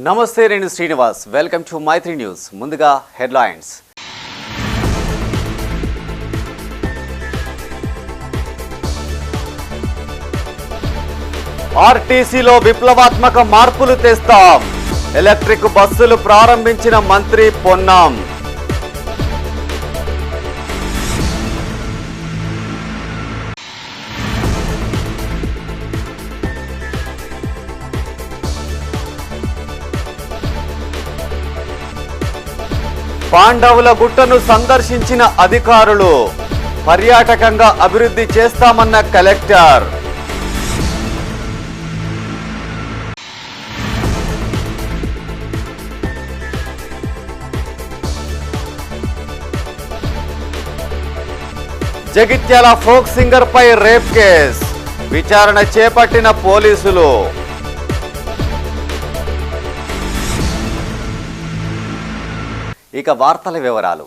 నమస్తే, నేను Srinivas. Welcome to Maitri news. ముందుగా హెడ్లైన్స్. ఆర్టీసీలో విప్లవాత్మక మార్పులు తెస్తాం. ఎలక్ట్రిక్ బస్సులు ప్రారంభించిన మంత్రి పొన్నం. పాండవుల గుట్టను సందర్శించిన అధికారులు. పర్యాటకంగా అభివృద్ధి చేస్తామన్న కలెక్టర్. జగిత్యాల ఫోక్ సింగర్ పై రేప్ కేస్. విచారణ చేపట్టిన పోలీసులు. ఇక వార్తల వివరాలు.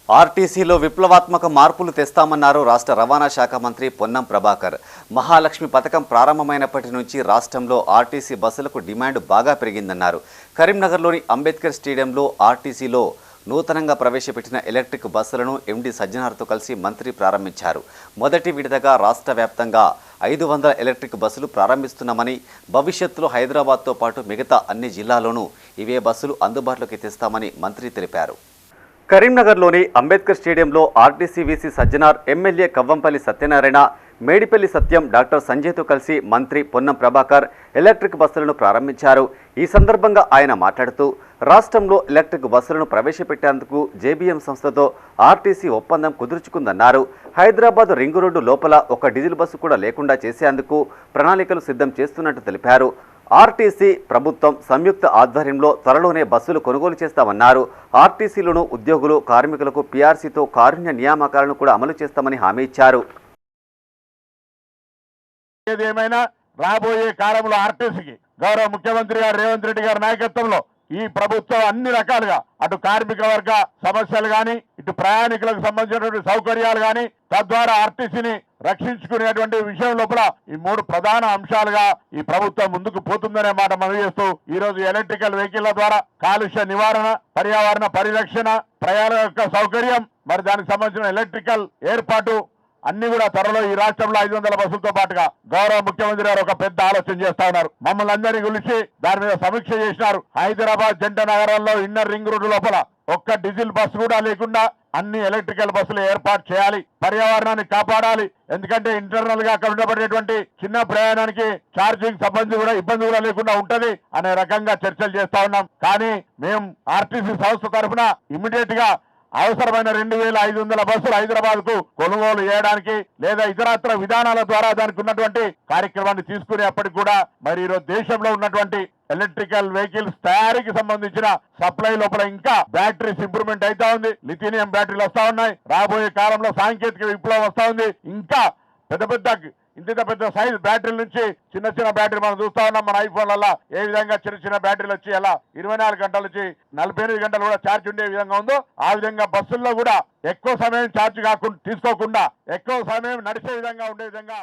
ఆర్టీసీలో విప్లవాత్మక మార్పులు తెస్తామన్నారు రాష్ట్ర రవాణా శాఖ మంత్రి పొన్నం ప్రభాకర్. మహాలక్ష్మి పథకం ప్రారంభమైనప్పటి నుంచి రాష్ట్రంలో ఆర్టీసీ బస్సులకు డిమాండ్ బాగా పెరిగిందన్నారు. కరీంనగర్లోని అంబేద్కర్ స్టేడియంలో ఆర్టీసీలో నూతనంగా ప్రవేశపెట్టిన ఎలక్ట్రిక్ బస్సులను ఎండీ సజ్జనార్తో కలిసి మంత్రి ప్రారంభించారు. మొదటి విడతగా రాష్ట్ర వ్యాప్తంగా 500 ఎలక్ట్రిక్ బస్సులు ప్రారంభిస్తున్నామని, భవిష్యత్తులో హైదరాబాద్తో పాటు మిగతా అన్ని జిల్లాల్లోనూ ఇవే బస్సులు అందుబాటులోకి తెస్తామని మంత్రి తెలిపారు. కరీంనగర్లోని అంబేద్కర్ స్టేడియంలో RTC VC Sajjanar, MLA Kavvampalli Satyanarayana, Medipalli Satyam, doctor సంజయ్తో కలిసి మంత్రి పొన్నం ప్రభాకర్ ఎలక్ట్రిక్ బస్సులను ప్రారంభించారు. ఈ సందర్భంగా ఆయన మాట్లాడుతూ, రాష్ట్రంలో ఎలక్ట్రిక్ బస్సులను ప్రవేశపెట్టేందుకు జేబీఎం సంస్థతో ఆర్టీసీ ఒప్పందం కుదుర్చుకుందన్నారు. హైదరాబాద్ రింగు రోడ్డు లోపల ఒక డీజిల్ బస్సు కూడా లేకుండా చేసేందుకు ప్రణాళికలు సిద్ధం చేస్తున్నట్టు తెలిపారు. ఆర్టీసీ ప్రభుత్వం సంయుక్త ఆధ్వర్యంలో త్వరలోనే బస్సులు కొనుగోలు చేస్తామన్నారు. ఆర్టీసీలోనూ ఉద్యోగులు, కార్మికులకు పీఆర్సీతో కారుణ్య నియామకాలను కూడా అమలు చేస్తామని హామీ ఇచ్చారు. ఏదేమైనా రాబోయే కాలంలో ఆర్టీసీకి గౌరవ ముఖ్యమంత్రి గారు రేవంత్ రెడ్డి గారి నాయకత్వంలో ఈ ప్రభుత్వం అన్ని రకాలుగా అటు కార్మిక వర్గ సమస్యలు కానీ, ఇటు ప్రయాణికులకు సంబంధించినటువంటి సౌకర్యాలు కానీ, తద్వారా ఆర్టీసీని రక్షించుకునేటువంటి విషయం లోపల ఈ 3 ప్రధాన అంశాలుగా ఈ ప్రభుత్వం ముందుకు పోతుందనే మాట మనం చేస్తూ, ఈ రోజు ఎలక్ట్రికల్ వెహికల్ల ద్వారా కాలుష్య నివారణ, పర్యావరణ పరిరక్షణ, ప్రయాణ సౌకర్యం, మరి దానికి సంబంధించిన ఎలక్ట్రికల్ ఏర్పాటు అన్ని కూడా త్వరలో ఈ రాష్ట్రంలో 500 బస్సులతో పాటుగా గౌరవ ముఖ్యమంత్రి గారు ఒక పెద్ద ఆలోచన చేస్తా ఉన్నారు. మమ్మల్ని అందరినీ పిలిచి దాని మీద సమీక్ష చేసినారు. హైదరాబాద్ జంట నగరంలో ఇన్నర్ రింగ్ రోడ్డు లోపల ఒక్క డీజిల్ బస్సు కూడా లేకుండా అన్ని ఎలక్ట్రికల్ బస్సులు ఏర్పాటు చేయాలి. పర్యావరణాన్ని కాపాడాలి. ఎందుకంటే ఇంటర్నల్ గా అక్కడ ఉండబడేటువంటి చిన్న ప్రయాణానికి ఛార్జింగ్ సంబంధించి కూడా ఇబ్బంది కూడా లేకుండా ఉంటది అనే రకంగా చర్చలు చేస్తా ఉన్నాం. కానీ మేము ఆర్టీసీ సంస్థ తరఫున ఇమ్మీడియట్ గా అవసరమైన 2500 బస్సులు హైదరాబాద్ కు కొనుగోలు చేయడానికి లేదా ఇతరత్ర విధానాల ద్వారా దానికి ఉన్నటువంటి కార్యక్రమాన్ని తీసుకునేప్పటికి కూడా మరి ఈరోజు దేశంలో ఉన్నటువంటి ఎలక్ట్రికల్ వెహికల్స్ తయారీకి సంబంధించిన సప్లై లోపల ఇంకా బ్యాటరీస్ ఇంప్రూవ్మెంట్ అవుతా ఉంది. లిథినియం బ్యాటరీలు వస్తా ఉన్నాయి. రాబోయే కాలంలో సాంకేతిక విప్లవం వస్తా ఉంది. ఇంకా ఇంత పెద్ద సైజ్ బ్యాటరీల నుంచి చిన్న చిన్న బ్యాటరీ మనం చూస్తా ఉన్నాం. మన ఐఫోన్లలో ఏ విధంగా చిన్న బ్యాటరీలు వచ్చి అలా 24 గంటల నుంచి 48 గంటలు కూడా ఛార్జ్ ఉండే విధంగా ఉందో, ఆ విధంగా బస్సుల్లో కూడా ఎక్కువ సమయం ఛార్జ్ తీసుకోకుండా ఎక్కువ సమయం నడిచే విధంగా ఉండే విధంగా.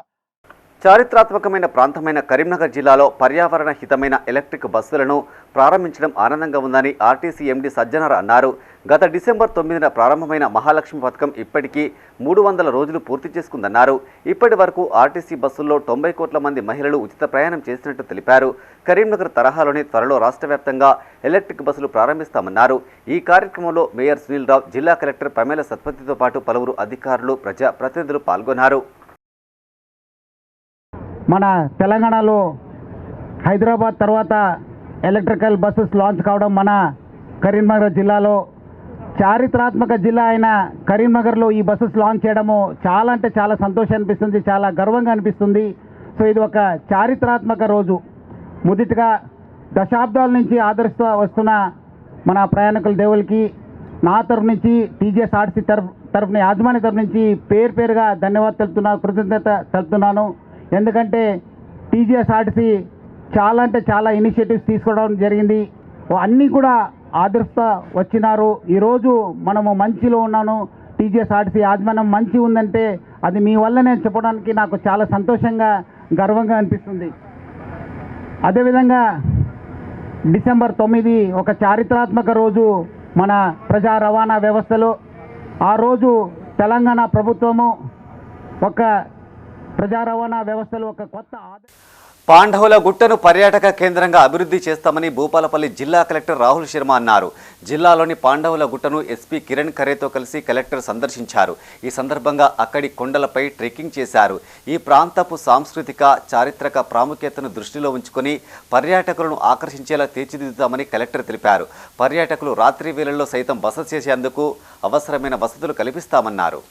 చారిత్రాత్మకమైన ప్రాంతమైన కరీంనగర్ జిల్లాలో పర్యావరణ హితమైన ఎలక్ట్రిక్ బస్సులను ప్రారంభించడం ఆనందంగా ఉందని ఆర్టీసీ ఎండీ సజ్జనార్ అన్నారు. గత డిసెంబర్ 9న ప్రారంభమైన మహాలక్ష్మి పథకం ఇప్పటికీ 300 రోజులు పూర్తి చేసుకుందన్నారు. ఇప్పటి వరకు ఆర్టీసీ బస్సుల్లో 90 కోట్ల మంది మహిళలు ఉచిత ప్రయాణం చేసినట్టు తెలిపారు. కరీంనగర్ తరహాలోనే త్వరలో రాష్ట్ర వ్యాప్తంగా ఎలక్ట్రిక్ బస్సులు ప్రారంభిస్తామన్నారు. ఈ కార్యక్రమంలో మేయర్ సునీల్ రావు, జిల్లా కలెక్టర్ ప్రమేల సత్పతితో పాటు పలువురు అధికారులు, ప్రజా ప్రతినిధులు పాల్గొన్నారు. మన తెలంగాణలో హైదరాబాద్ తర్వాత ఎలక్ట్రికల్ బస్సెస్ లాంచ్ కావడం మన కరీంనగర్ జిల్లాలో చారిత్రాత్మక జిల్లా అయిన కరీంనగర్లో ఈ బస్సెస్ లాంచ్ చేయడము చాలా అంటే చాలా సంతోషం అనిపిస్తుంది, చాలా గర్వంగా అనిపిస్తుంది. సో ఇది ఒక చారిత్రాత్మక రోజు. మొదటిగా దశాబ్దాల నుంచి ఆదరిస్తూ వస్తున్న మన ప్రయాణికుల దేవులకి నా తరఫు నుంచి, టీజీఎస్ఆర్టీసీ తరఫున యాజమాన్య తరఫు నుంచి పేరుగా ధన్యవాదాలు కృతజ్ఞత తెలుపుతున్నాను. ఎందుకంటే టీజీఎస్ఆర్టీసీ చాలా అంటే చాలా ఇనిషియేటివ్స్ తీసుకోవడం జరిగింది. అన్నీ కూడా ఆదరిస్తూ వచ్చినారు. ఈరోజు మనము మంచిలో ఉన్నాను. టీజీఎస్ఆర్టీసీ యాజమాన్యం మంచి ఉందంటే అది మీ వల్ల నేను చెప్పడానికి నాకు చాలా సంతోషంగా, గర్వంగా అనిపిస్తుంది. అదేవిధంగా డిసెంబర్ 9 ఒక చారిత్రాత్మక రోజు మన ప్రజా రవాణా వ్యవస్థలో. ఆ రోజు తెలంగాణ ప్రభుత్వము ఒక ప్రజా రవాణా వ్యవస్థలో ఒక కొత్త పాండవుల గుట్టను పర్యాటక కేంద్రంగా అభివృద్ధి చేస్తామని భూపాలపల్లి జిల్లా కలెక్టర్ రాహుల్ శర్మ అన్నారు. జిల్లాలోని పాండవుల గుట్టను ఎస్పీ కిరణ్ ఖరేతో కలిసి కలెక్టర్ సందర్శించారు. ఈ సందర్భంగా అక్కడి కొండలపై ట్రెక్కింగ్ చేశారు. ఈ ప్రాంతపు సాంస్కృతిక చారిత్రక ప్రాముఖ్యతను దృష్టిలో ఉంచుకొని పర్యాటకులను ఆకర్షించేలా తీర్చిదిద్దుతామని కలెక్టర్ తెలిపారు. పర్యాటకులు రాత్రి వేళల్లో సైతం బస చేసేందుకు అవసరమైన వసతులు కల్పిస్తామన్నారు.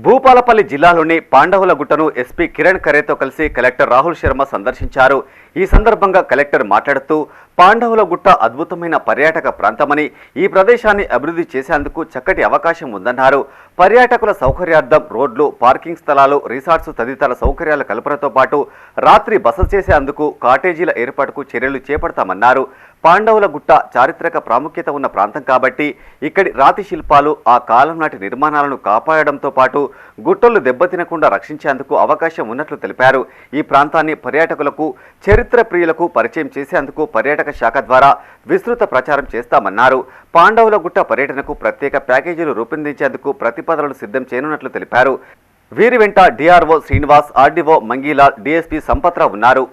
భూపాలపల్లి జిల్లాలోని పాండవుల గుట్టను ఎస్పీ కిరణ్ ఖరేతో కలిసి కలెక్టర్ రాహుల్ శర్మ సందర్శించారు. ఈ సందర్భంగా కలెక్టర్ మాట్లాడుతూ పాండవుల గుట్ట అద్భుతమైన పర్యాటక ప్రాంతమని, ఈ ప్రదేశాన్ని అభివృద్ధి చేసేందుకు చక్కటి అవకాశం ఉందన్నారు. పర్యాటకుల సౌకర్యార్థం రోడ్లు, పార్కింగ్ స్థలాలు, రిసార్ట్స్ తదితర సౌకర్యాల కల్పనతో పాటు రాత్రి బస చేసేందుకు కాటేజీల ఏర్పాటుకు చర్యలు చేపడతామన్నారు. పాండవుల గుట్ట చారిత్రక ప్రాముఖ్యత ఉన్న ప్రాంతం కాబట్టి ఇక్కడి రాతి శిల్పాలు, ఆ కాలం నాటి నిర్మాణాలను కాపాడడంతో పాటు గుట్టలు దెబ్బతినకుండా రక్షించేందుకు అవకాశం ఉన్నట్లు తెలిపారు. ఈ ప్రాంతాన్ని పర్యాటకులకు, చరిత్ర ప్రియులకు పరిచయం చేసేందుకు పర్యాటక శాఖ ద్వారా విస్తృత ప్రచారం చేస్తామన్నారు. పాండవుల గుట్ట పర్యటనకు ప్రత్యేక ప్యాకేజీలు రూపొందించేందుకు ప్రతిపాదనలు సిద్ధం చేయనున్నట్లు తెలిపారు. వీరి వెంట DRO Srinivas, RDO Mangilal, DSP Sampath Rao ఉన్నారు.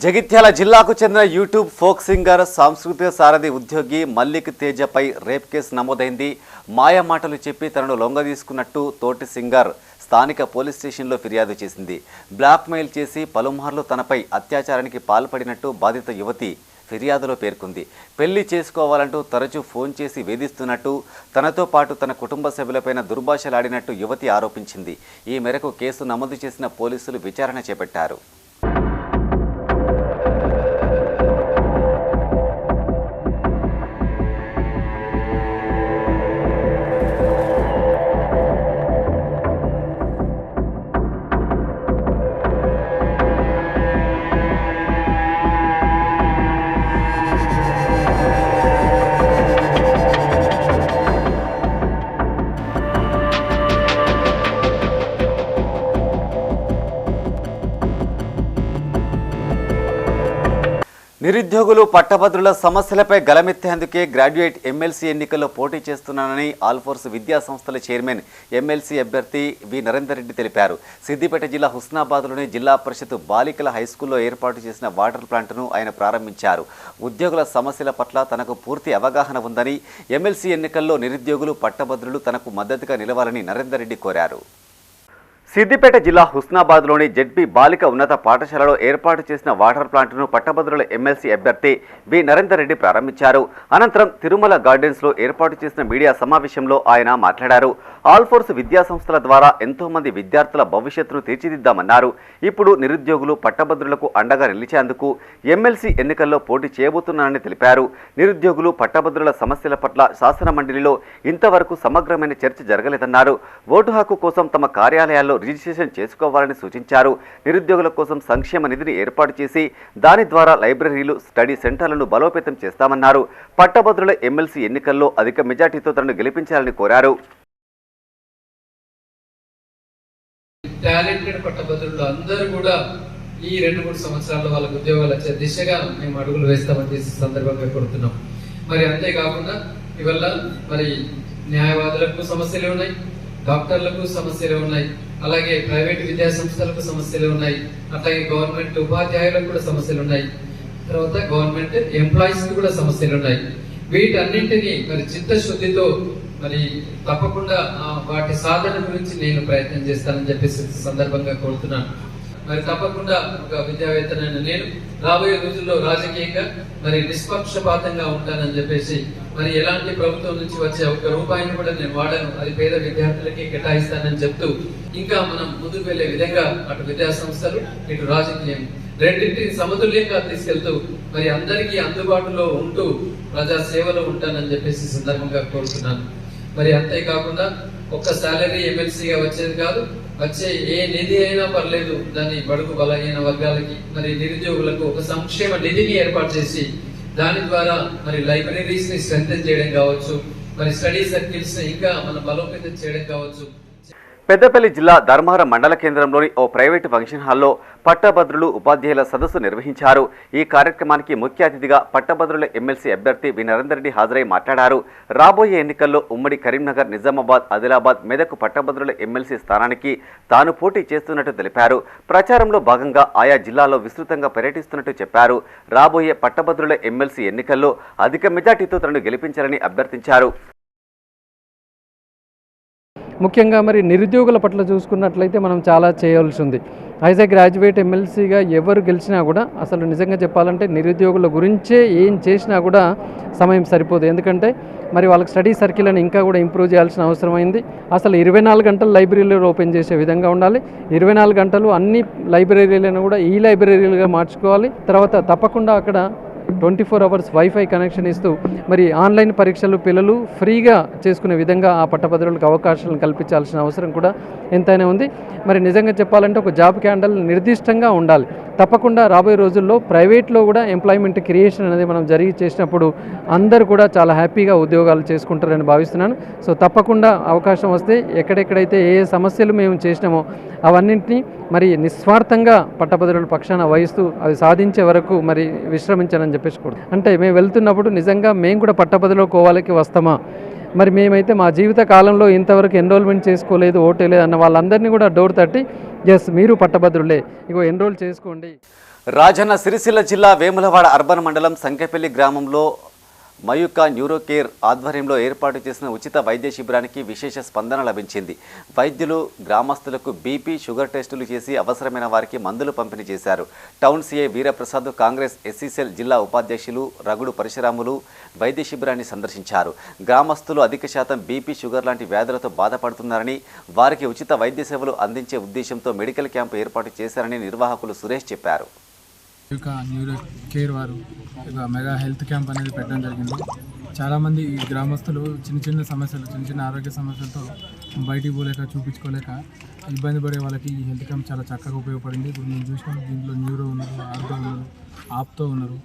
జగిత్యాల జిల్లాకు చెందిన యూట్యూబ్ ఫోక్ సింగర్, సాంస్కృతిక సారథి ఉద్యోగి మల్లిక్ తేజపై రేప్ కేసు నమోదైంది. మాయ మాటలు చెప్పి తనను లొంగదీసుకున్నట్టు తోటి సింగర్ స్థానిక పోలీస్ స్టేషన్లో ఫిర్యాదు చేసింది. బ్లాక్మెయిల్ చేసి పలుమార్లు తనపై అత్యాచారానికి పాల్పడినట్టు బాధిత యువతి ఫిర్యాదులో పేర్కొంది. పెళ్లి చేసుకోవాలంటూ తరచూ ఫోన్ చేసి వేధిస్తున్నట్టు, తనతో పాటు తన కుటుంబ సభ్యులపైన దుర్భాషలాడినట్టు యువతి ఆరోపించింది. ఈ మేరకు కేసు నమోదు చేసిన పోలీసులు విచారణ చేపట్టారు. నిరుద్యోగులు, పట్టభద్రుల సమస్యలపై గలమెత్తేందుకే గ్రాడ్యుయేట్ ఎమ్మెల్సీ ఎన్నికల్లో పోటీ చేస్తున్నానని ఆల్ఫోర్స్ విద్యా సంస్థల చైర్మన్, ఎమ్మెల్సీ అభ్యర్థి వి నరేందర్ రెడ్డి తెలిపారు. సిద్దిపేట జిల్లా హుస్నాబాద్లోని జిల్లా పరిషత్ బాలికల హైస్కూల్లో ఏర్పాటు చేసిన వాటర్ ప్లాంట్ను ఆయన ప్రారంభించారు. ఉద్యోగుల సమస్యల పట్ల తనకు పూర్తి అవగాహన ఉందని, ఎమ్మెల్సీ ఎన్నికల్లో నిరుద్యోగులు, పట్టభద్రులు తనకు మద్దతుగా నిలవాలని నరేందర్ రెడ్డి కోరారు. సిద్దిపేట జిల్లా హుస్నాబాద్లోని జెడ్పీ బాలిక ఉన్నత పాఠశాలలో ఏర్పాటు చేసిన వాటర్ ప్లాంట్ను పట్టభద్రుల ఎమ్మెల్సీ అభ్యర్థి వి నరేందర్ రెడ్డి ప్రారంభించారు. అనంతరం తిరుమల గార్డెన్స్లో ఏర్పాటు చేసిన మీడియా సమావేశంలో ఆయన మాట్లాడారు. ఆల్ఫోర్స్ విద్యా సంస్థల ద్వారా ఎంతో మంది విద్యార్థుల భవిష్యత్తును తీర్చిదిద్దామన్నారు. ఇప్పుడు నిరుద్యోగులు, పట్టభద్రులకు అండగా నిలిచేందుకు ఎమ్మెల్సీ ఎన్నికల్లో పోటీ చేయబోతున్నానని తెలిపారు. నిరుద్యోగులు, పట్టభద్రుల సమస్యల పట్ల శాసన మండలిలో ఇంతవరకు సమగ్రమైన చర్చ జరగలేదన్నారు. ఓటు హక్కు కోసం తమ కార్యాలయాల్లో రిజిస్ట్రేషన్ చేసుకోవాలని సూచించారు. నిరుద్యోగుల కోసం సంక్షేమ నిధిని ఏర్పాటు చేసి దాని ద్వారా లైబ్రరీలు, స్టడీ సెంటర్లను బలోపేతం చేస్తామన్నారు. పట్టభద్రుల ఎమ్మెల్సీ ఎన్నికల్లో అధిక మెజార్టీతో తనను గెలిపించాలని కోరారు. టాలెంటెడ్ పట్టభద్రులు అందరూ కూడా ఈ 2-3 సంవత్సరాల్లో వాళ్ళకు ఉద్యోగాలు వచ్చే దిశగా మేము అడుగులు వేస్తామని చేసే సందర్భంగా కోరుతున్నాం. మరి అంతేకాకుండా ఇవల్ల మరి న్యాయవాదులకు సమస్యలు ఉన్నాయి, డాక్టర్లకు సమస్యలు ఉన్నాయి, అలాగే ప్రైవేట్ విద్యా సంస్థలకు సమస్యలు ఉన్నాయి, అట్లాగే గవర్నమెంట్ ఉపాధ్యాయులకు కూడా సమస్యలు ఉన్నాయి, తర్వాత గవర్నమెంట్ ఎంప్లాయీస్ కి కూడా సమస్యలు ఉన్నాయి. వీటన్నింటినీ మరి చిత్తశుద్ధితో మరి తప్పకుండా వాటి సాధన గురించి నేను ప్రయత్నం చేస్తానని చెప్పేసి సందర్భంగా కోరుతున్నాను. మరి తప్పకుండా ఒక విద్యావేత్తనైన నేను రాబోయే రోజుల్లో రాజకీయంగా మరి నిష్పక్షపాతంగా ఉంటానని చెప్పేసి, మరి ఎలాంటి ప్రభుత్వం నుంచి వచ్చే ఒక్క రూపాయిని కూడా నేను వాడను, అది పేద విద్యార్థులకి కేటాయిస్తానని చెప్తూ ఇంకా మనం ముందుకు వెళ్లే విధంగా అటు విద్యా సంస్థలు ఇటు రాజకీయం రెండింటిని సమతుల్యంగా తీసుకెళ్తూ మరి అందరికీ అందుబాటులో ఉంటూ ప్రజా సేవలో ఉంటానని చెప్పేసి సందర్భంగా కోరుతున్నాను. మరి అంతేకాకుండా ఒక్క శాలరీ ఎమ్మెల్సీగా వచ్చేది కాదు, వచ్చే ఏ నిధి అయినా పర్లేదు దాన్ని బడుగు బలహీన వర్గాలకి మరి నిరుద్యోగులకు ఒక సంక్షేమ నిధిని ఏర్పాటు చేసి దాని ద్వారా మరి లైబ్రరీస్ ని స్ట్రెంథెన్ చేయడం కావచ్చు, మరి స్టడీ సర్కిల్స్ ని ఇంకా మన బలోపేతం చేయడం కావచ్చు. పెద్దపల్లి జిల్లా ధర్మారం మండల కేంద్రంలోని ఓ ప్రైవేటు ఫంక్షన్ హాల్లో పట్టభద్రులు ఉపాధ్యాయుల సదస్సు నిర్వహించారు. ఈ కార్యక్రమానికి ముఖ్య అతిథిగా పట్టభద్రుల ఎమ్మెల్సీ అభ్యర్థి వి నరేందర్ రెడ్డి హాజరై మాట్లాడారు. రాబోయే ఎన్నికల్లో ఉమ్మడి కరీంనగర్, నిజామాబాద్, ఆదిలాబాద్, మెదక్ పట్టభద్రుల ఎమ్మెల్సీ స్థానానికి తాను పోటీ చేస్తున్నట్టు తెలిపారు. ప్రచారంలో భాగంగా ఆయా జిల్లాల్లో విస్తృతంగా పర్యటిస్తున్నట్టు చెప్పారు. రాబోయే పట్టభద్రుల ఎమ్మెల్సీ ఎన్నికల్లో అధిక మెజార్టీతో తనను గెలిపించాలని అభ్యర్థించారు. ముఖ్యంగా మరి నిరుద్యోగుల పట్ల చూసుకున్నట్లయితే మనం చాలా చేయవలసి ఉంది. యాజ్ ఏ గ్రాడ్యుయేట్ ఎమ్మెల్సీగా ఎవరు గెలిచినా కూడా అసలు నిజంగా చెప్పాలంటే నిరుద్యోగుల గురించే ఏం చేసినా కూడా సమయం సరిపోదు. ఎందుకంటే మరి వాళ్ళకి స్టడీ సర్కిల్ అని ఇంకా కూడా ఇంప్రూవ్ చేయాల్సిన అవసరం అయింది. అసలు 24 గంటలు లైబ్రరీలు ఓపెన్ చేసే విధంగా ఉండాలి. 24 గంటలు అన్ని లైబ్రరీలను కూడా ఈ లైబ్రరీలుగా మార్చుకోవాలి. తర్వాత తప్పకుండా అక్కడ 24 అవర్స్ వైఫై కనెక్షన్ ఇస్తూ మరి ఆన్లైన్ పరీక్షలు పిల్లలు ఫ్రీగా చేసుకునే విధంగా ఆ పట్టభద్రులకు అవకాశాలను కల్పించాల్సిన అవసరం కూడా ఎంతైనా ఉంది. మరి నిజంగా చెప్పాలంటే ఒక జాబ్ క్యాండల్ నిర్దిష్టంగా ఉండాలి. తప్పకుండా రాబోయే రోజుల్లో ప్రైవేట్లో కూడా ఎంప్లాయ్మెంట్ క్రియేషన్ అనేది మనం జరిగి చేసినప్పుడు అందరూ కూడా చాలా హ్యాపీగా ఉద్యోగాలు చేసుకుంటారని భావిస్తున్నాను. సో తప్పకుండా అవకాశం వస్తే ఎక్కడెక్కడైతే ఏ సమస్యలు మేము చేసినామో అవన్నింటినీ మరి నిస్వార్థంగా పట్టభద్రుల పక్షాన వహిస్తూ అది సాధించే వరకు మరి విశ్రమించానని చెప్పేసి కూడా అంటే మేము వెళ్తున్నప్పుడు నిజంగా మేము కూడా పట్టభద్రుల కోవాలకి వస్తామా, మరి మేమైతే మా జీవిత కాలంలో ఇంతవరకు ఎన్రోల్మెంట్ చేసుకోలేదు, ఓటేలేదు అన్న వాళ్ళందరినీ కూడా డోర్ తట్టి ఎస్ మీరు పట్టభద్రులే, ఇగో ఎన్రోల్ చేసుకోండి. రాజన్న సిరిసిల్ల జిల్లా వేములవాడ అర్బన్ మండలం సంకెపల్లి గ్రామంలో మయూకా న్యూరోకేర్ ఆధ్వర్యంలో ఏర్పాటు చేసిన ఉచిత వైద్య శిబిరానికి విశేష స్పందన లభించింది. వైద్యులు గ్రామస్తులకు బీపీ, షుగర్ టెస్టులు చేసి అవసరమైన వారికి మందులు పంపిణీ చేశారు. Town CI Veeraprasad, Congress SC cell జిల్లా ఉపాధ్యక్షులు రగుడు పరశురాములు వైద్య శిబిరాన్ని సందర్శించారు. గ్రామస్తులు అధిక శాతం బీపీ, షుగర్ లాంటి వ్యాధులతో బాధపడుతున్నారని, వారికి ఉచిత వైద్య సేవలు అందించే ఉద్దేశంతో మెడికల్ క్యాంపు ఏర్పాటు చేశారని నిర్వాహకులు సురేష్ చెప్పారు. న్యూరో కేర్ వారు ఒక మెగా హెల్త్ క్యాంప్ అనేది పెట్టడం జరిగింది. చాలామంది ఈ గ్రామస్తులు చిన్న చిన్న ఆరోగ్య సమస్యలతో బయటికి పోలేక చూపించుకోలేక ఇబ్బంది పడే వాళ్ళకి ఈ హెల్త్ క్యాంప్ చాలా చక్కగా ఉపయోగపడింది. ఇప్పుడు మేము చూసినాం, దీంట్లో న్యూరో ఉన్నారు, ఆర్థో ఉన్నారు, ఆప్తో ఉన్నారు,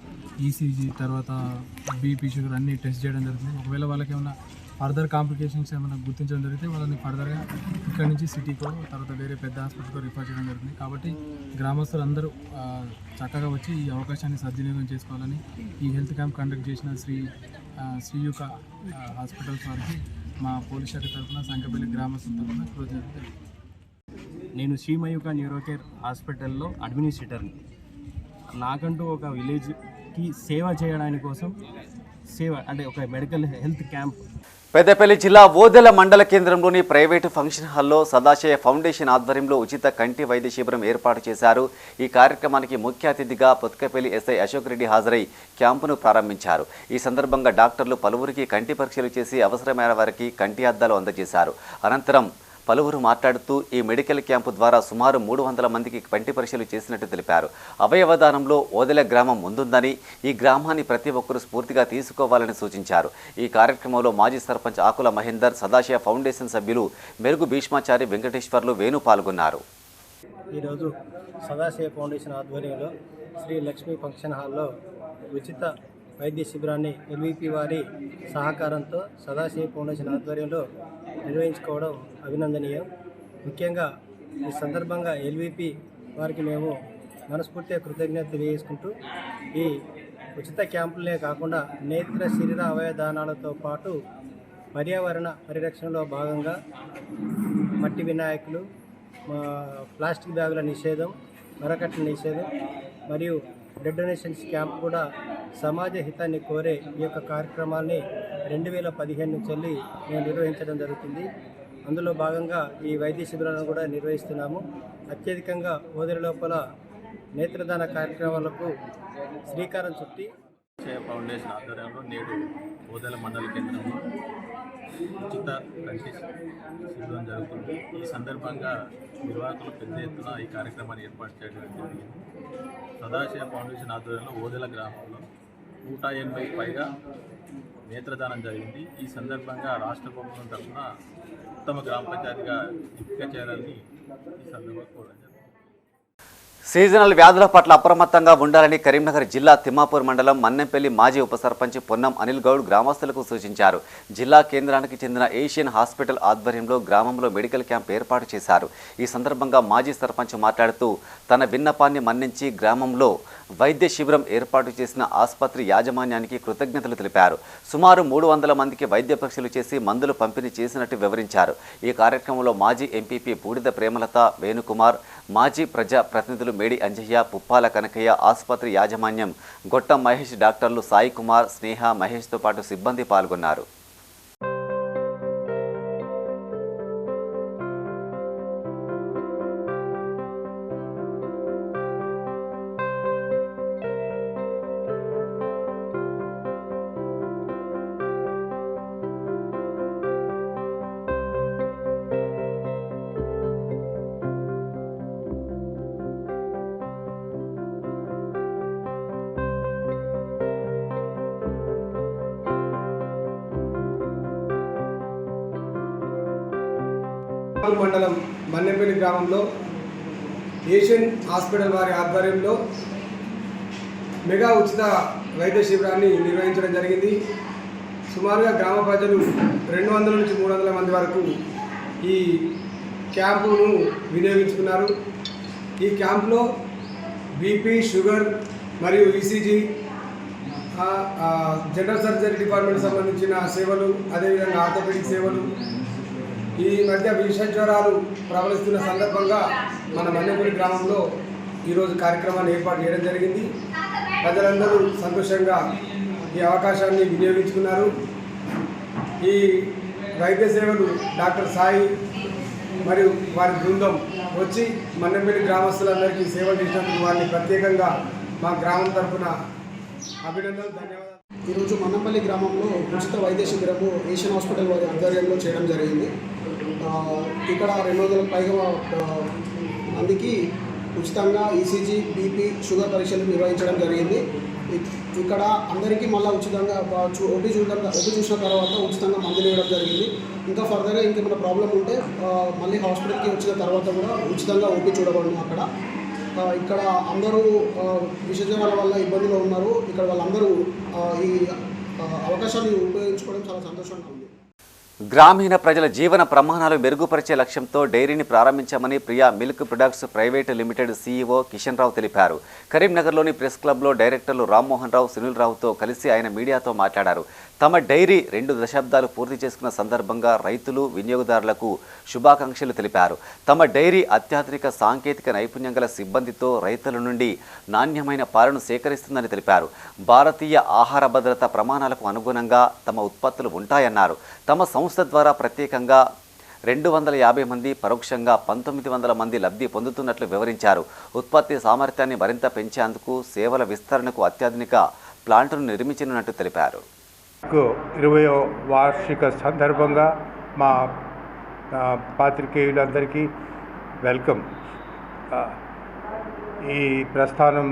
ఈసీజీ, తర్వాత బీపీ, షుగర్ అన్నీ టెస్ట్ చేయడం జరుగుతుంది. ఒకవేళ వాళ్ళకి ఏమైనా ఫర్దర్ కాంప్లికేషన్స్ ఏమైనా గుర్తించడం జరిగితే వాళ్ళని ఫర్దర్గా ఇక్కడ నుంచి సిటీకో తర్వాత వేరే పెద్ద హాస్పిటల్కో రిఫర్ చేయడం జరుగుతుంది. కాబట్టి గ్రామస్తులు అందరూ చక్కగా వచ్చి ఈ అవకాశాన్ని సద్వినియోగం చేసుకోవాలని ఈ హెల్త్ క్యాంప్ కండక్ట్ చేసిన శ్రీయుక హాస్పిటల్స్ వారికి మా పోలీస్ శాఖ తరఫున సంకెపల్లి గ్రామస్తుల తరఫున కృతజ్ఞతలు. నేను శ్రీమయూక న్యూరోకేర్ హాస్పిటల్లో అడ్మినిస్ట్రేటర్ని. నాకంటూ ఒక విలేజ్కి సేవ చేయడానికి కోసం అంటే ఒక మెడికల్ హెల్త్ క్యాంప్. పెద్దపల్లి జిల్లా ఓదెల మండల కేంద్రంలోని ప్రైవేటు ఫంక్షన్ హాల్లో సదాశయ ఫౌండేషన్ ఆధ్వర్యంలో ఉచిత కంటి వైద్య శిబిరం ఏర్పాటు చేశారు. ఈ కార్యక్రమానికి ముఖ్య అతిథిగా పొత్కపల్లి ఎస్ఐ అశోక్ రెడ్డి హాజరై క్యాంపును ప్రారంభించారు. ఈ సందర్భంగా డాక్టర్లు పలువురికి కంటి పరీక్షలు చేసి అవసరమైన వారికి కంటి అద్దాలు అందజేశారు. అనంతరం పలువురు మాట్లాడుతూ ఈ మెడికల్ క్యాంపు ద్వారా సుమారు 300 మందికి కంటి పరీక్షలు చేసినట్టు తెలిపారు. అవయవదానంలో ఓదెల గ్రామం ముందుందని, ఈ గ్రామాన్ని ప్రతి ఒక్కరూ స్ఫూర్తిగా తీసుకోవాలని సూచించారు. ఈ కార్యక్రమంలో మాజీ సర్పంచ్ ఆకుల మహేందర్, సదాశయ ఫౌండేషన్ సభ్యులు మెరుగు భీష్మాచారి, వెంకటేశ్వర్లు, వేణు పాల్గొన్నారు. ఈరోజు సదాశయ ఫౌండేషన్ ఆధ్వర్యంలో శ్రీ లక్ష్మీ ఫంక్షన్ హాల్లో ఉచిత వైద్య శిబిరాన్ని ఎల్విపి వారి సహకారంతో సదాశయ ఫౌండేషన్ ఆధ్వర్యంలో నిర్వహించుకోవడం అభినందనీయం. ముఖ్యంగా ఈ సందర్భంగా ఎల్విపి వారికి మేము మనస్ఫూర్తిగా కృతజ్ఞత తెలియజేసుకుంటూ ఈ ఉచిత క్యాంపులనే కాకుండా నేత్ర శరీర అవయవ దానాలతో పాటు పర్యావరణ పరిరక్షణలో భాగంగా మట్టి వినాయకులు, ప్లాస్టిక్ బ్యాగుల నిషేధం, మరకట్ల నిషేధం మరియు బ్లడ్ డొనేషన్స్ క్యాంప్ కూడా సమాజ హితాన్ని కోరే ఈ యొక్క కార్యక్రమాన్ని 2015 నుంచి మేము నిర్వహించడం జరుగుతుంది. అందులో భాగంగా ఈ వైద్య శిబిరాలను కూడా నిర్వహిస్తున్నాము. అత్యధికంగా ఓదెల లోపల నేత్రదాన కార్యక్రమాలకు శ్రీకారం చుట్టి ఫౌండేషన్ ఆధ్వర్యంలో నేడు ఓదెల మండల కేంద్రంలో ఉచిత కంటి శిబిరం జరుగుతుంది. ఈ సందర్భంగా నిర్వాహకులు పెద్ద ఎత్తున ఈ కార్యక్రమాన్ని ఏర్పాటు చేయడం జరిగింది. సదాశివ ఫౌండేషన్ ఆధ్వర్యంలో ఓదెల గ్రామంలో 180 పైగా నేత్రదానం జరిగింది. ఈ సందర్భంగా రాష్ట్ర ప్రభుత్వం తరఫున ఉత్తమ గ్రామ పంచాయతీగా ఎంపిక చేయాలని ఈ సందర్భంగా కోరడం జరిగింది. సీజనల్ వ్యాధుల పట్ల అప్రమత్తంగా ఉండాలని కరీంనగర్ జిల్లా తిమ్మాపూర్ మండలం మన్నెంపల్లి మాజీ ఉప సర్పంచ్ పొన్నం అనిల్ గౌడ్ గ్రామస్తులకు సూచించారు. జిల్లా కేంద్రానికి చెందిన ఏషియన్ హాస్పిటల్ ఆధ్వర్యంలో గ్రామంలో మెడికల్ క్యాంప్ ఏర్పాటు చేశారు. ఈ సందర్భంగా మాజీ సర్పంచ్ మాట్లాడుతూ తన విన్నపాన్ని మన్నించి గ్రామంలో వైద్య శిబిరం ఏర్పాటు చేసిన ఆసుపత్రి యాజమాన్యానికి కృతజ్ఞతలు తెలిపారు. సుమారు 300 మందికి వైద్య పరీక్షలు చేసి మందులు పంపిణీ చేసినట్టు వివరించారు. ఈ కార్యక్రమంలో మాజీ ఎంపీపీ బూడిద ప్రేమలత, వేణుకుమార్, మాజీ ప్రజా ప్రతినిధులు మేడి అంజయ్య, పుప్పాల కనకయ్య, ఆసుపత్రి యాజమాన్యం గొట్టం మహేష్, డాక్టర్లు సాయి కుమార్, స్నేహ, మహేష్తో పాటు సిబ్బంది పాల్గొన్నారు. మండలం మన్నెపల్లి గ్రామంలో ఏషియన్ హాస్పిటల్ వారి ఆధ్వర్యంలో మెగా ఉచిత వైద్య శిబిరాన్ని నిర్వహించడం జరిగింది. సుమారుగా గ్రామ ప్రజలు 200 నుంచి 300 మంది వరకు ఈ క్యాంపును వినియోగించుకున్నారు. ఈ క్యాంపులో బీపీ, షుగర్ మరియు ఈసీజీ, జనరల్ సర్జరీ డిపార్ట్మెంట్ సంబంధించిన సేవలు, అదేవిధంగా ఆర్థోపెడిక్ సేవలు, ఈ మధ్య విష జ్వరాలు ప్రబలిస్తున్న సందర్భంగా మన మన్నెపల్లి గ్రామంలో ఈరోజు కార్యక్రమాన్ని ఏర్పాటు చేయడం జరిగింది. ప్రజలందరూ సంతోషంగా ఈ అవకాశాన్ని వినియోగించుకున్నారు. ఈ వైద్య సేవలు డాక్టర్ సాయి మరియు వారి బృందం వచ్చి మన్నెపల్లి గ్రామస్తులందరికీ సేవలు చేసినందుకు వారిని ప్రత్యేకంగా మా గ్రామం తరఫున అభినందనలు, ధన్యవాదాలు. ఈరోజు మన్నపల్లి గ్రామంలో ఉచిత వైద్య శిబిరము ఏషియన్ హాస్పిటల్ వారి ఆధ్వర్యంలో చేయడం జరిగింది. ఇక్కడ 200 పైగా మందికి ఉచితంగా ఈసీజీ, బీపీ, షుగర్ పరీక్షలు నిర్వహించడం జరిగింది. ఇక్కడ అందరికీ మళ్ళీ ఉచితంగా ఓపీ చూసిన తర్వాత ఉచితంగా మందులు ఇవ్వడం జరిగింది. ఇంకా ఫర్దర్గా ఇంకేమైనా ప్రాబ్లం ఉంటే మళ్ళీ హాస్పిటల్కి వచ్చిన తర్వాత కూడా ఉచితంగా ఓపీ చూడబడును. ఇక్కడ అందరూ విషజ్వరాల వల్ల ఇబ్బందులు ఉన్నారు. ఇక్కడ వాళ్ళందరూ ఈ అవకాశాన్ని ఉపయోగించుకోవడం చాలా సంతోషంగా ఉంది. గ్రామీణ ప్రజల జీవన ప్రమాణాలు మెరుగుపరిచే లక్ష్యంతో డైరీని ప్రారంభించామని Priya milk products private limited CEO Kishan Rao తెలిపారు. కరీంనగర్లోని ప్రెస్ క్లబ్లో డైరెక్టర్లు రామ్మోహన్ రావు, సునీల్ రావుతో కలిసి ఆయన మీడియాతో మాట్లాడారు. తమ డైరీ 2 దశాబ్దాలు పూర్తి చేసుకున్న సందర్భంగా రైతులు, వినియోగదారులకు శుభాకాంక్షలు తెలిపారు. తమ డైరీ అత్యాధునిక సాంకేతిక నైపుణ్యం గల సిబ్బందితో రైతుల నుండి నాణ్యమైన పాలను సేకరిస్తుందని తెలిపారు. భారతీయ ఆహార భద్రత ప్రమాణాలకు అనుగుణంగా తమ ఉత్పత్తులు ఉంటాయన్నారు. తమ సంస్థ ద్వారా ప్రత్యేకంగా 250 మంది, పరోక్షంగా 1900 మంది లబ్ధి పొందుతున్నట్లు వివరించారు. ఉత్పత్తి సామర్థ్యాన్ని మరింత పెంచేందుకు, సేవల విస్తరణకు అత్యాధునిక ప్లాంటును నిర్మించనున్నట్టు తెలిపారు. 20వ వార్షిక సందర్భంగా మా పాత్రికేయులందరికీ వెల్కమ్. ఈ ప్రస్థానం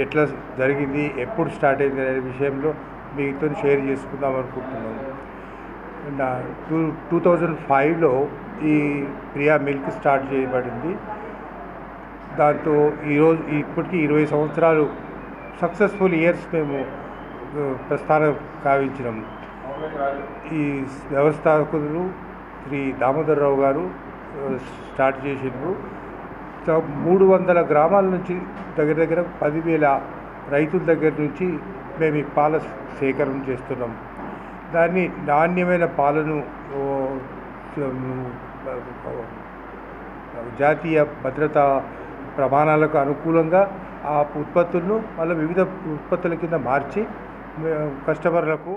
ఎట్లా జరిగింది, ఎప్పుడు స్టార్ట్ అయింది అనే విషయంలో మీతో షేర్ చేసుకుందాం అనుకుంటున్నాను. 2005లో ఈ ప్రియా మిల్క్ స్టార్ట్ చేయబడింది. దాంతో ఇప్పటికీ 20 సంవత్సరాలు సక్సెస్ఫుల్ ఇయర్స్ మేము ప్రస్థానం కావించినాము. ఈ వ్యవస్థాపకులు శ్రీ దామోదరరావు గారు స్టార్ట్ చేసినారు. 300 గ్రామాల నుంచి దగ్గర 10,000 రైతుల దగ్గర నుంచి మేము ఈ పాల సేకరణ చేస్తున్నాం. దాన్ని నాణ్యమైన పాలను జాతీయ భద్రతా ప్రమాణాలకు అనుకూలంగా ఆ ఉత్పత్తులను మళ్ళీ వివిధ ఉత్పత్తుల కింద మార్చి కస్టమర్లకు.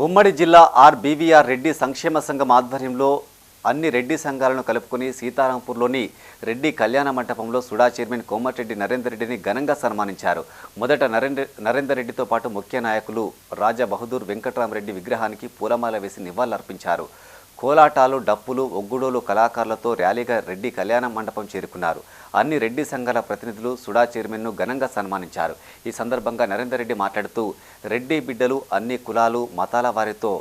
ఉమ్మడి జిల్లా ఆర్బీవీఆర్ రెడ్డి సంక్షేమ సంఘం ఆధ్వర్యంలో అన్ని రెడ్డి సంఘాలను కలుపుకొని సీతారాంపూర్లోని రెడ్డి కళ్యాణ మంటపంలో సుడా చైర్మన్ కోమటిరెడ్డి నరేందర్ రెడ్డిని ఘనంగా సన్మానించారు. మొదట నరేందర్ రెడ్డితో పాటు ముఖ్య నాయకులు రాజా బహదూర్ వెంకట్రామరెడ్డి విగ్రహానికి పూలమాల వేసి నివాళులర్పించారు. కోలాటాలు, డప్పులు, ఒగ్గుడోలు కళాకారులతో ర్యాలీగా రెడ్డి కళ్యాణ మండపం చేరుకున్నారు. అన్ని రెడ్డి సంఘాల ప్రతినిధులు సుడా చైర్మన్ను ఘనంగా సన్మానించారు. ఈ సందర్భంగా నరేందర్ రెడ్డి మాట్లాడుతూ రెడ్డి బిడ్డలు అన్ని కులాలు, మతాల వారితో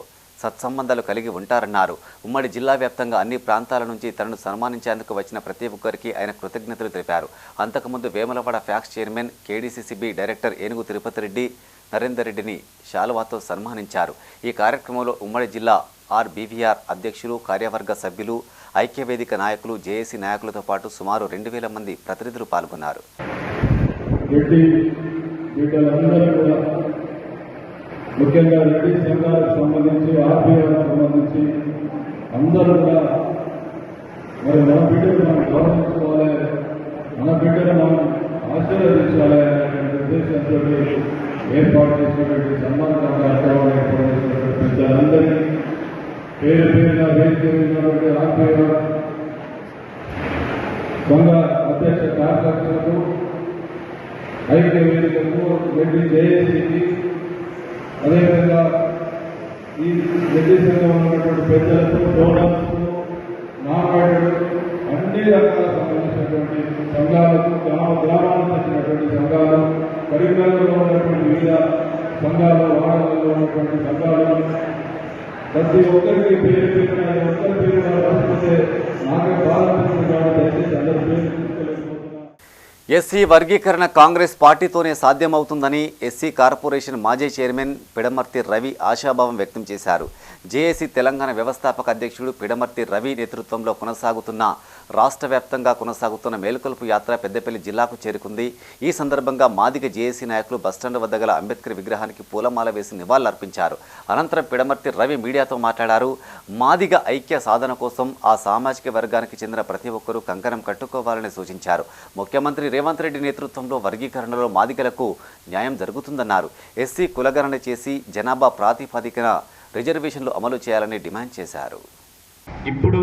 సత్సంబంధాలు కలిగి ఉంటారన్నారు. ఉమ్మడి జిల్లా వ్యాప్తంగా అన్ని ప్రాంతాల నుంచి తనను సన్మానించేందుకు వచ్చిన ప్రతి ఒక్కరికి ఆయన కృతజ్ఞతలు తెలిపారు. అంతకుముందు Vemulawada PACS chairman, KDCCB director ఏనుగు తిరుపతి రెడ్డి నరేందర్ రెడ్డిని శాలువాతో సన్మానించారు. ఈ కార్యక్రమంలో ఉమ్మడి జిల్లా ఆర్బీవీఆర్ అధ్యక్షులు, కార్యవర్గ సభ్యులు, ఐక్యవేదిక నాయకులు, జేఏసీ నాయకులతో పాటు సుమారు 2000 మంది ప్రతినిధులు పాల్గొన్నారు. ముఖ్యంగా రెడ్డి సంఘాలకు సంబంధించి, ఆర్బీఆర్కి సంబంధించి అందరూ కూడా మరి మన బిడ్డలు మనం గౌరవించుకోవాలి, మన బిడ్డలు మనం ఆశీర్వదించాలి అనేటువంటి ఉద్దేశంతో ఏర్పాటు చేసినటువంటి సన్మాన కార్యక్రమాలు ఏర్పాటు చేసినటువంటి పెద్దలందరికీ పేరు పేరున వేదికటువంటి ఆర్బీఆర్ సంఘ అధ్యక్ష కార్యదర్శులకు, ఐక్య వేదికకు, రెడ్డి జేఏసీకి, అదేవిధంగా ఈ రెడ్డి సంఘంలో ఉన్నటువంటి పెద్దలకు, డోనర్స్కు, నాయకులు, అన్ని రకాల సంబంధించినటువంటి సంఘాలకు, గ్రామాలకు చెందినటువంటి సంఘాలు, కరీంనగర్లో ఉన్నటువంటి వివిధ సంఘాలు, వాడలలో ఉన్నటువంటి సంఘాలు, ప్రతి ఒక్కరికి పేరు పేరున ఒక్కరి పేరు రాకపోతే నాకే బాధ అనిపిస్తుంది. కాబట్టి దయచేసి అందరి పేరు ఎస్సీ వర్గీకరణ కాంగ్రెస్ పార్టీతోనే సాధ్యమవుతుందని ఎస్సీ కార్పొరేషన్ మాజీ చైర్మన్ పిడమర్తి రవి ఆశాభావం వ్యక్తం చేశారు. జేఏసీ తెలంగాణ వ్యవస్థాపక అధ్యక్షుడు పిడమర్తి రవి నేతృత్వంలో రాష్ట్ర వ్యాప్తంగా కొనసాగుతున్న మేలుకొలుపు యాత్ర పెద్దపల్లి జిల్లాకు చేరుకుంది. ఈ సందర్భంగా మాదిగ జేఏసీ నాయకులు బస్టాండ్ వద్ద గల అంబేద్కర్ విగ్రహానికి పూలమాల వేసి నివాళులర్పించారు. అనంతరం పిడమర్తి రవి మీడియాతో మాట్లాడారు. మాదిగ ఐక్య సాధన కోసం ఆ సామాజిక వర్గానికి చెందిన ప్రతి ఒక్కరూ కంకణం కట్టుకోవాలని సూచించారు. ముఖ్యమంత్రి రేవంత్ రెడ్డి నేతృత్వంలో వర్గీకరణలో మాదిగలకు న్యాయం జరుగుతుందన్నారు. ఎస్సీ కులగణన చేసి జనాభా ప్రాతిపదికన రిజర్వేషన్లు అమలు చేయాలని డిమాండ్ చేశారు. ఇప్పుడు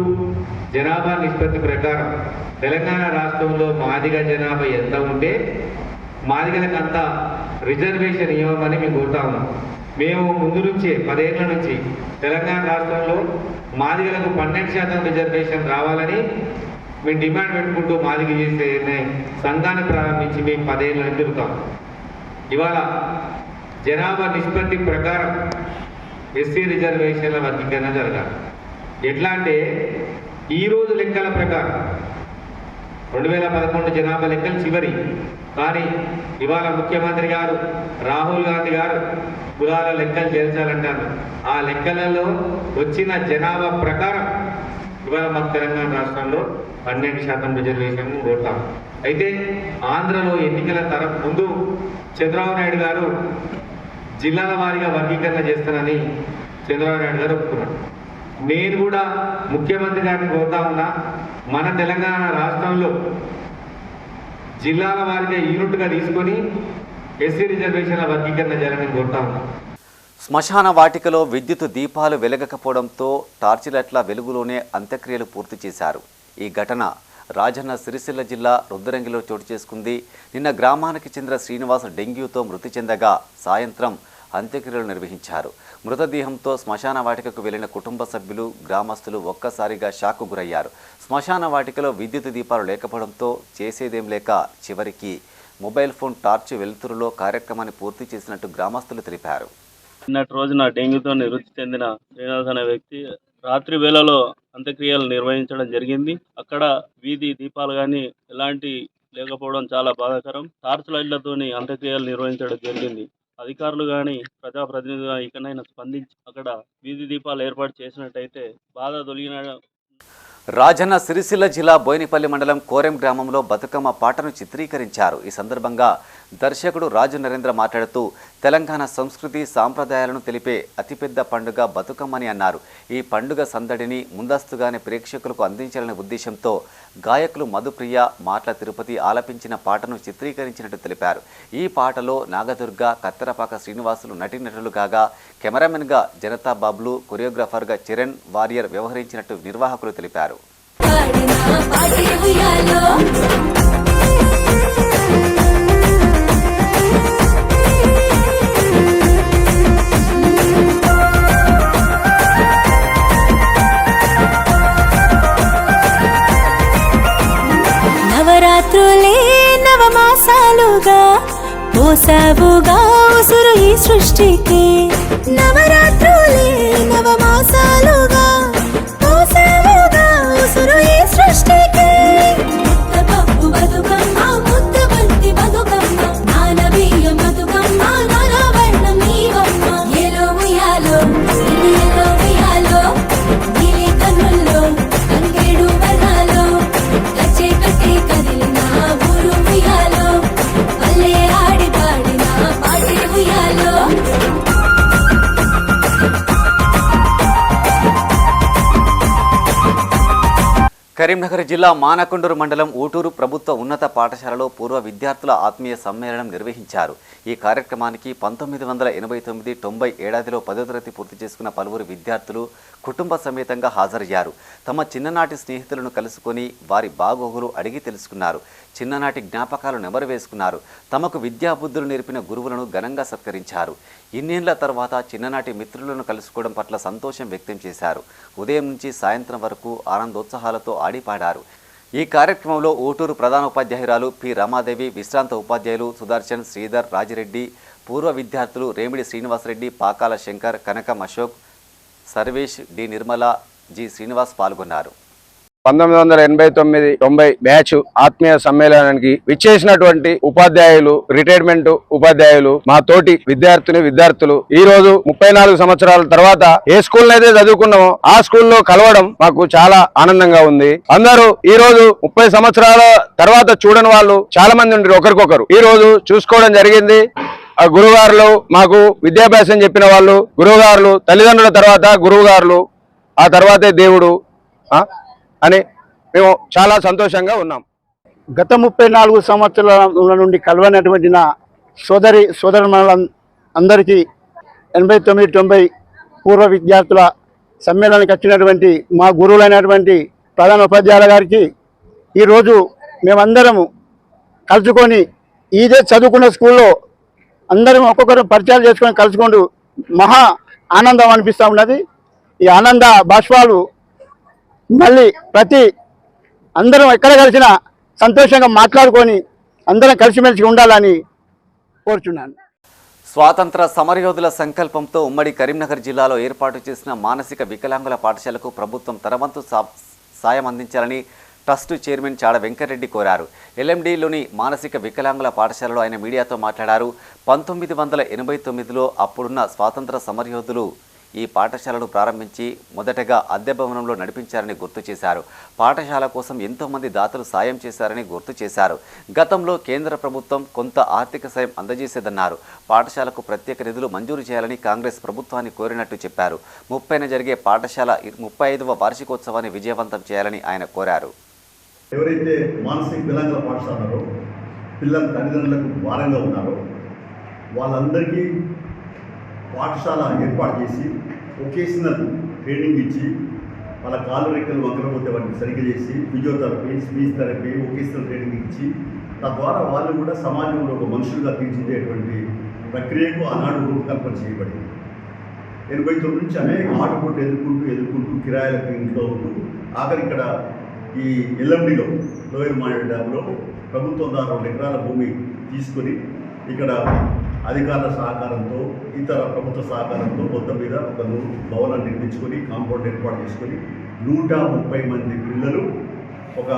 జనాభా నిష్పత్తి ప్రకారం తెలంగాణ రాష్ట్రంలో మాదిగ జనాభా ఎంత ఉంటే మాదిగలకంతా రిజర్వేషన్ ఇవ్వమని మేము కోరుతా ఉన్నాం. మేము ముందు నుంచే 10 ఏళ్ల నుంచి తెలంగాణ రాష్ట్రంలో మాదిగలకు 12% రిజర్వేషన్ రావాలని మేము డిమాండ్ పెట్టుకుంటూ మాదిగ చేసే సంఘాన్ని ప్రారంభించి మేము 10 ఏళ్ళ నుంచి తిరుగుతాం. ఇవాళ జనాభా నిష్పత్తి ప్రకారం ఎస్సీ రిజర్వేషన్ల వర్గీకరణ జరగాలి. ఎట్లా అంటే ఈరోజు లెక్కల ప్రకారం 2011 జనాభా లెక్కలు చివరి, కానీ ఇవాళ ముఖ్యమంత్రి గారు రాహుల్ గాంధీ గారు కులాల లెక్కలు చేర్చాలంటారు. ఆ లెక్కలలో వచ్చిన జనాభా ప్రకారం ఇవాళ మన తెలంగాణ రాష్ట్రంలో 12% రిజర్వేషన్ కోరుతాం. అయితే ఆంధ్రలో ఎన్నికల ముందు చంద్రబాబు నాయుడు గారు జిల్లాల వారీగా వర్గీకరణ చేస్తానని చంద్రబాబు నాయుడు గారు ఒప్పుకున్నాడు. నేను కూడా ముఖ్యమంత్రి గారిని కోరుతా ఉన్నా, మన తెలంగాణ రాష్ట్రంలో జిల్లాల వారీగా యూనిట్గా తీసుకొని ఎస్సీ రిజర్వేషన్ల వర్గీకరణ చేయాలని కోరుతా ఉన్నా. శ్మశాన వాటికలో విద్యుత్ దీపాలు వెలగకపోవడంతో టార్చిలైట్ల వెలుగులోనే అంత్యక్రియలు పూర్తి చేశారు. ఈ ఘటన రాజన్న సిరిసిల్ల జిల్లా రుద్రంగిలో చోటు చేసుకుంది. నిన్న గ్రామానికి చెందిన శ్రీనివాస్ డెంగ్యూతో మృతి చెందగా సాయంత్రం అంత్యక్రియలు నిర్వహించారు. మృతదేహంతో శ్మశాన వాటికకు వెళ్లిన కుటుంబ సభ్యులు, గ్రామస్తులు ఒక్కసారిగా షాక్కు గురయ్యారు. శ్మశాన వాటికలో విద్యుత్ దీపాలు లేకపోవడంతో చేసేదేం లేక చివరికి మొబైల్ ఫోన్ టార్చ్ వెలుతురులో కార్యక్రమాన్ని పూర్తి చేసినట్టు గ్రామస్తులు తెలిపారు. నిన్నటి రోజున డెంగ్యూతో మృతి చెందిన శ్రీనివాస్ అనే వ్యక్తి రాత్రి వేళలో అంత్యక్రియలు నిర్వహించడం జరిగింది. అక్కడ వీధి దీపాలు కానీ ఎలాంటి లేకపోవడం చాలా బాధాకరం. టార్చ్ లైట్లతోని అంత్యక్రియలు నిర్వహించడం జరిగింది. అధికారులు కానీ ప్రజాప్రతినిధులు ఇకనైనా స్పందించి అక్కడ వీధి దీపాలు ఏర్పాటు చేసినట్టయితే బాధ తొలగిన. రాజన్న సిరిసిల్ల జిల్లా బోయినపల్లి మండలం కోరెం గ్రామంలో బతుకమ్మ పాటను చిత్రీకరించారు. ఈ సందర్భంగా దర్శకుడు రాజు నరేంద్ర మాట్లాడుతూ తెలంగాణ సంస్కృతి సాంప్రదాయాలను తెలిపే అతిపెద్ద పండుగ బతుకమ్మని అన్నారు. ఈ పండుగ సందడిని ముందస్తుగానే ప్రేక్షకులకు అందించాలనే ఉద్దేశంతో గాయకులు మధుప్రియ, మాట్ల తిరుపతి ఆలపించిన పాటను చిత్రీకరించినట్టు తెలిపారు. ఈ పాటలో నాగదుర్గ, కత్తెరపాక శ్రీనివాసులు నటీనటులు కాగా కెమెరామెన్గా జనతా బాబులు, కొరియోగ్రాఫర్గా చరణ్ వారియర్ వ్యవహరించినట్టు నిర్వాహకులు తెలిపారు. నవరాత్రులే నవమాసాలుగా మోసావుగా ఉసురు ఈ సృష్టికి. నవరాత్రులే నవమాసాలుగా మోసావుగా ఉసురు ఈ సృష్టికి. ముద్దపప్పు బతుకమ్మ, ముద్ద బంతి బతుకమ్మ, నానబియ్యం బతుకమ్మ, నానవర్ణం నీవమ్మ. ఎలో ఉయ్యాలో ఎలో ఉయ్యాలో, నీలి కన్నుల్లో కంగేడు వర్ణాలో, కచ్చే కట్టే కదిలిన ఊరు ఉయ్యాలో, పల్లె ఆడి పాడిన పాటే ఉయ్యాలో. కరీంనగర్ జిల్లా మానకొండూరు మండలం ఊటూరు ప్రభుత్వ ఉన్నత పాఠశాలలో పూర్వ విద్యార్థుల ఆత్మీయ సమ్మేళనం నిర్వహించారు. ఈ కార్యక్రమానికి 1989-90 ఏడాదిలో 10వ తరగతి పూర్తి చేసుకున్న పలువురు విద్యార్థులు కుటుంబ సమేతంగా హాజరయ్యారు. తమ చిన్ననాటి స్నేహితులను కలుసుకొని వారి బాగోగులు అడిగి తెలుసుకున్నారు. చిన్ననాటి జ్ఞాపకాలు నెమరు వేసుకున్నారు. తమకు విద్యాబుద్ధులు నేర్పిన గురువులను ఘనంగా సత్కరించారు. ఇన్నేళ్ల తర్వాత చిన్ననాటి మిత్రులను కలుసుకోవడం పట్ల సంతోషం వ్యక్తం చేశారు. ఉదయం నుంచి సాయంత్రం వరకు ఆనందోత్సాహాలతో ఆడిపాడారు. ఈ కార్యక్రమంలో ఊటూరు ప్రధాన ఉపాధ్యాయురాలు పి రమాదేవి, విశ్రాంత ఉపాధ్యాయులు సుదర్శన్, శ్రీధర్, రాజిరెడ్డి, పూర్వ విద్యార్థులు రేమిడి శ్రీనివాసరెడ్డి, పాకాల శంకర్, కనకం అశోక్, సర్వేష్, డి నిర్మల, జి శ్రీనివాస్ పాల్గొన్నారు. 1989-90 బ్యాచ్ ఆత్మీయ సమ్మేళనానికి విచ్చేసినటువంటి ఉపాధ్యాయులు, రిటైర్మెంట్ ఉపాధ్యాయులు, మా తోటి విద్యార్థులు ఈ రోజు 34 సంవత్సరాల తర్వాత ఏ స్కూల్ అయితే చదువుకున్నామో ఆ స్కూల్లో కలవడం మాకు చాలా ఆనందంగా ఉంది. అందరూ ఈ రోజు 30 సంవత్సరాల తర్వాత చూడని వాళ్ళు చాలా మంది ఉండి ఒకరికొకరు ఈ రోజు చూసుకోవడం జరిగింది. ఆ గురువుగారులు, మాకు విద్యాభ్యాసం చెప్పిన వాళ్ళు గురువుగారులు, తల్లిదండ్రుల తర్వాత గురువుగారులు, ఆ తర్వాతే దేవుడు అని మేము చాలా సంతోషంగా ఉన్నాం. గత 34 సంవత్సరాల నుండి కలవనటువంటి నా సోదరుల అందరికీ 89-90 పూర్వ విద్యార్థుల సమ్మేళనానికి వచ్చినటువంటి మా గురువులైనటువంటి ప్రధాన ఉపాధ్యాయుల గారికి ఈరోజు మేమందరము కలుసుకొని ఇదే చదువుకున్న స్కూల్లో అందరం ఒక్కొక్కరు పరిచయాలు చేసుకొని కలుసుకుంటూ మహా ఆనందం అనిపిస్తూ ఉన్నది. ఈ ఆనంద బాష్పాలు మళ్ళీ అందరం ఎక్కడ కలిసినా సంతోషంగా మాట్లాడుకొని అందరం కలిసిమెలిసి ఉండాలని కోరుచున్నాను. స్వాతంత్ర సమరయోధుల సంకల్పంతో ఉమ్మడి కరీంనగర్ జిల్లాలో ఏర్పాటు చేసిన మానసిక వికలాంగుల పాఠశాలకు ప్రభుత్వం తనవంతు సాయం అందించాలని ట్రస్ట్ చైర్మన్ చాడ వెంకటరెడ్డి కోరారు. ఎల్ఎండిలోని మానసిక వికలాంగుల పాఠశాలలో ఆయన మీడియాతో మాట్లాడారు. 1989లో అప్పుడున్న స్వాతంత్ర సమరయోధులు ఈ పాఠశాలను ప్రారంభించి మొదటగా అద్దె భవనంలో నడిపించారని గుర్తు చేశారు. పాఠశాల కోసం ఎంతోమంది దాతలు సాయం చేశారని గుర్తు చేశారు. గతంలో కేంద్ర ప్రభుత్వం కొంత ఆర్థిక సాయం అందజేసేదన్నారు. పాఠశాలకు ప్రత్యేక నిధులు మంజూరు చేయాలని కాంగ్రెస్ ప్రభుత్వాన్ని కోరినట్టు చెప్పారు. 30న జరిగే పాఠశాల 35వ వార్షికోత్సవాన్ని విజయవంతం చేయాలని ఆయన కోరారు. ఎవరైతే మానసిక వికలాంగుల పాఠశాలలో పిల్లల తల్లిదండ్రులకు భారంగా ఉన్నారో వాళ్ళందరికీ పాఠశాల ఏర్పాటు చేసి వొకేషనల్ ట్రైనింగ్ ఇచ్చి వాళ్ళ కాళ్ళు రెక్కలు వంకరపోతే వాటిని సరిగ్గా చేసి physiotherapy, speech therapy, vocational training ఇచ్చి తద్వారా వాళ్ళు కూడా సమాజంలో ఒక మనుషులుగా తీర్చిదేటువంటి ప్రక్రియకు ఆనాడు రూపకల్పన చేయబడింది. 89 నుంచి అనేక ఆటుపోట్లు ఎదుర్కొంటూ కిరాయిలకు ఇంట్లో ఉంటూ ఆఖరి ఇక్కడ ఈ ఎల్ఎండిలో లోయర్ మానేడు డ్యాంలో ప్రభుత్వం ద్వారా 2 ఎకరాల భూమి తీసుకొని ఇక్కడ అధికారుల సహకారంతో ఇతర ప్రభుత్వ సహకారంతో మొత్తం మీద ఒక భవనాన్ని నిర్మించుకొని కాంపౌండ్ ఏర్పాటు చేసుకొని 130 మంది పిల్లలు, ఒక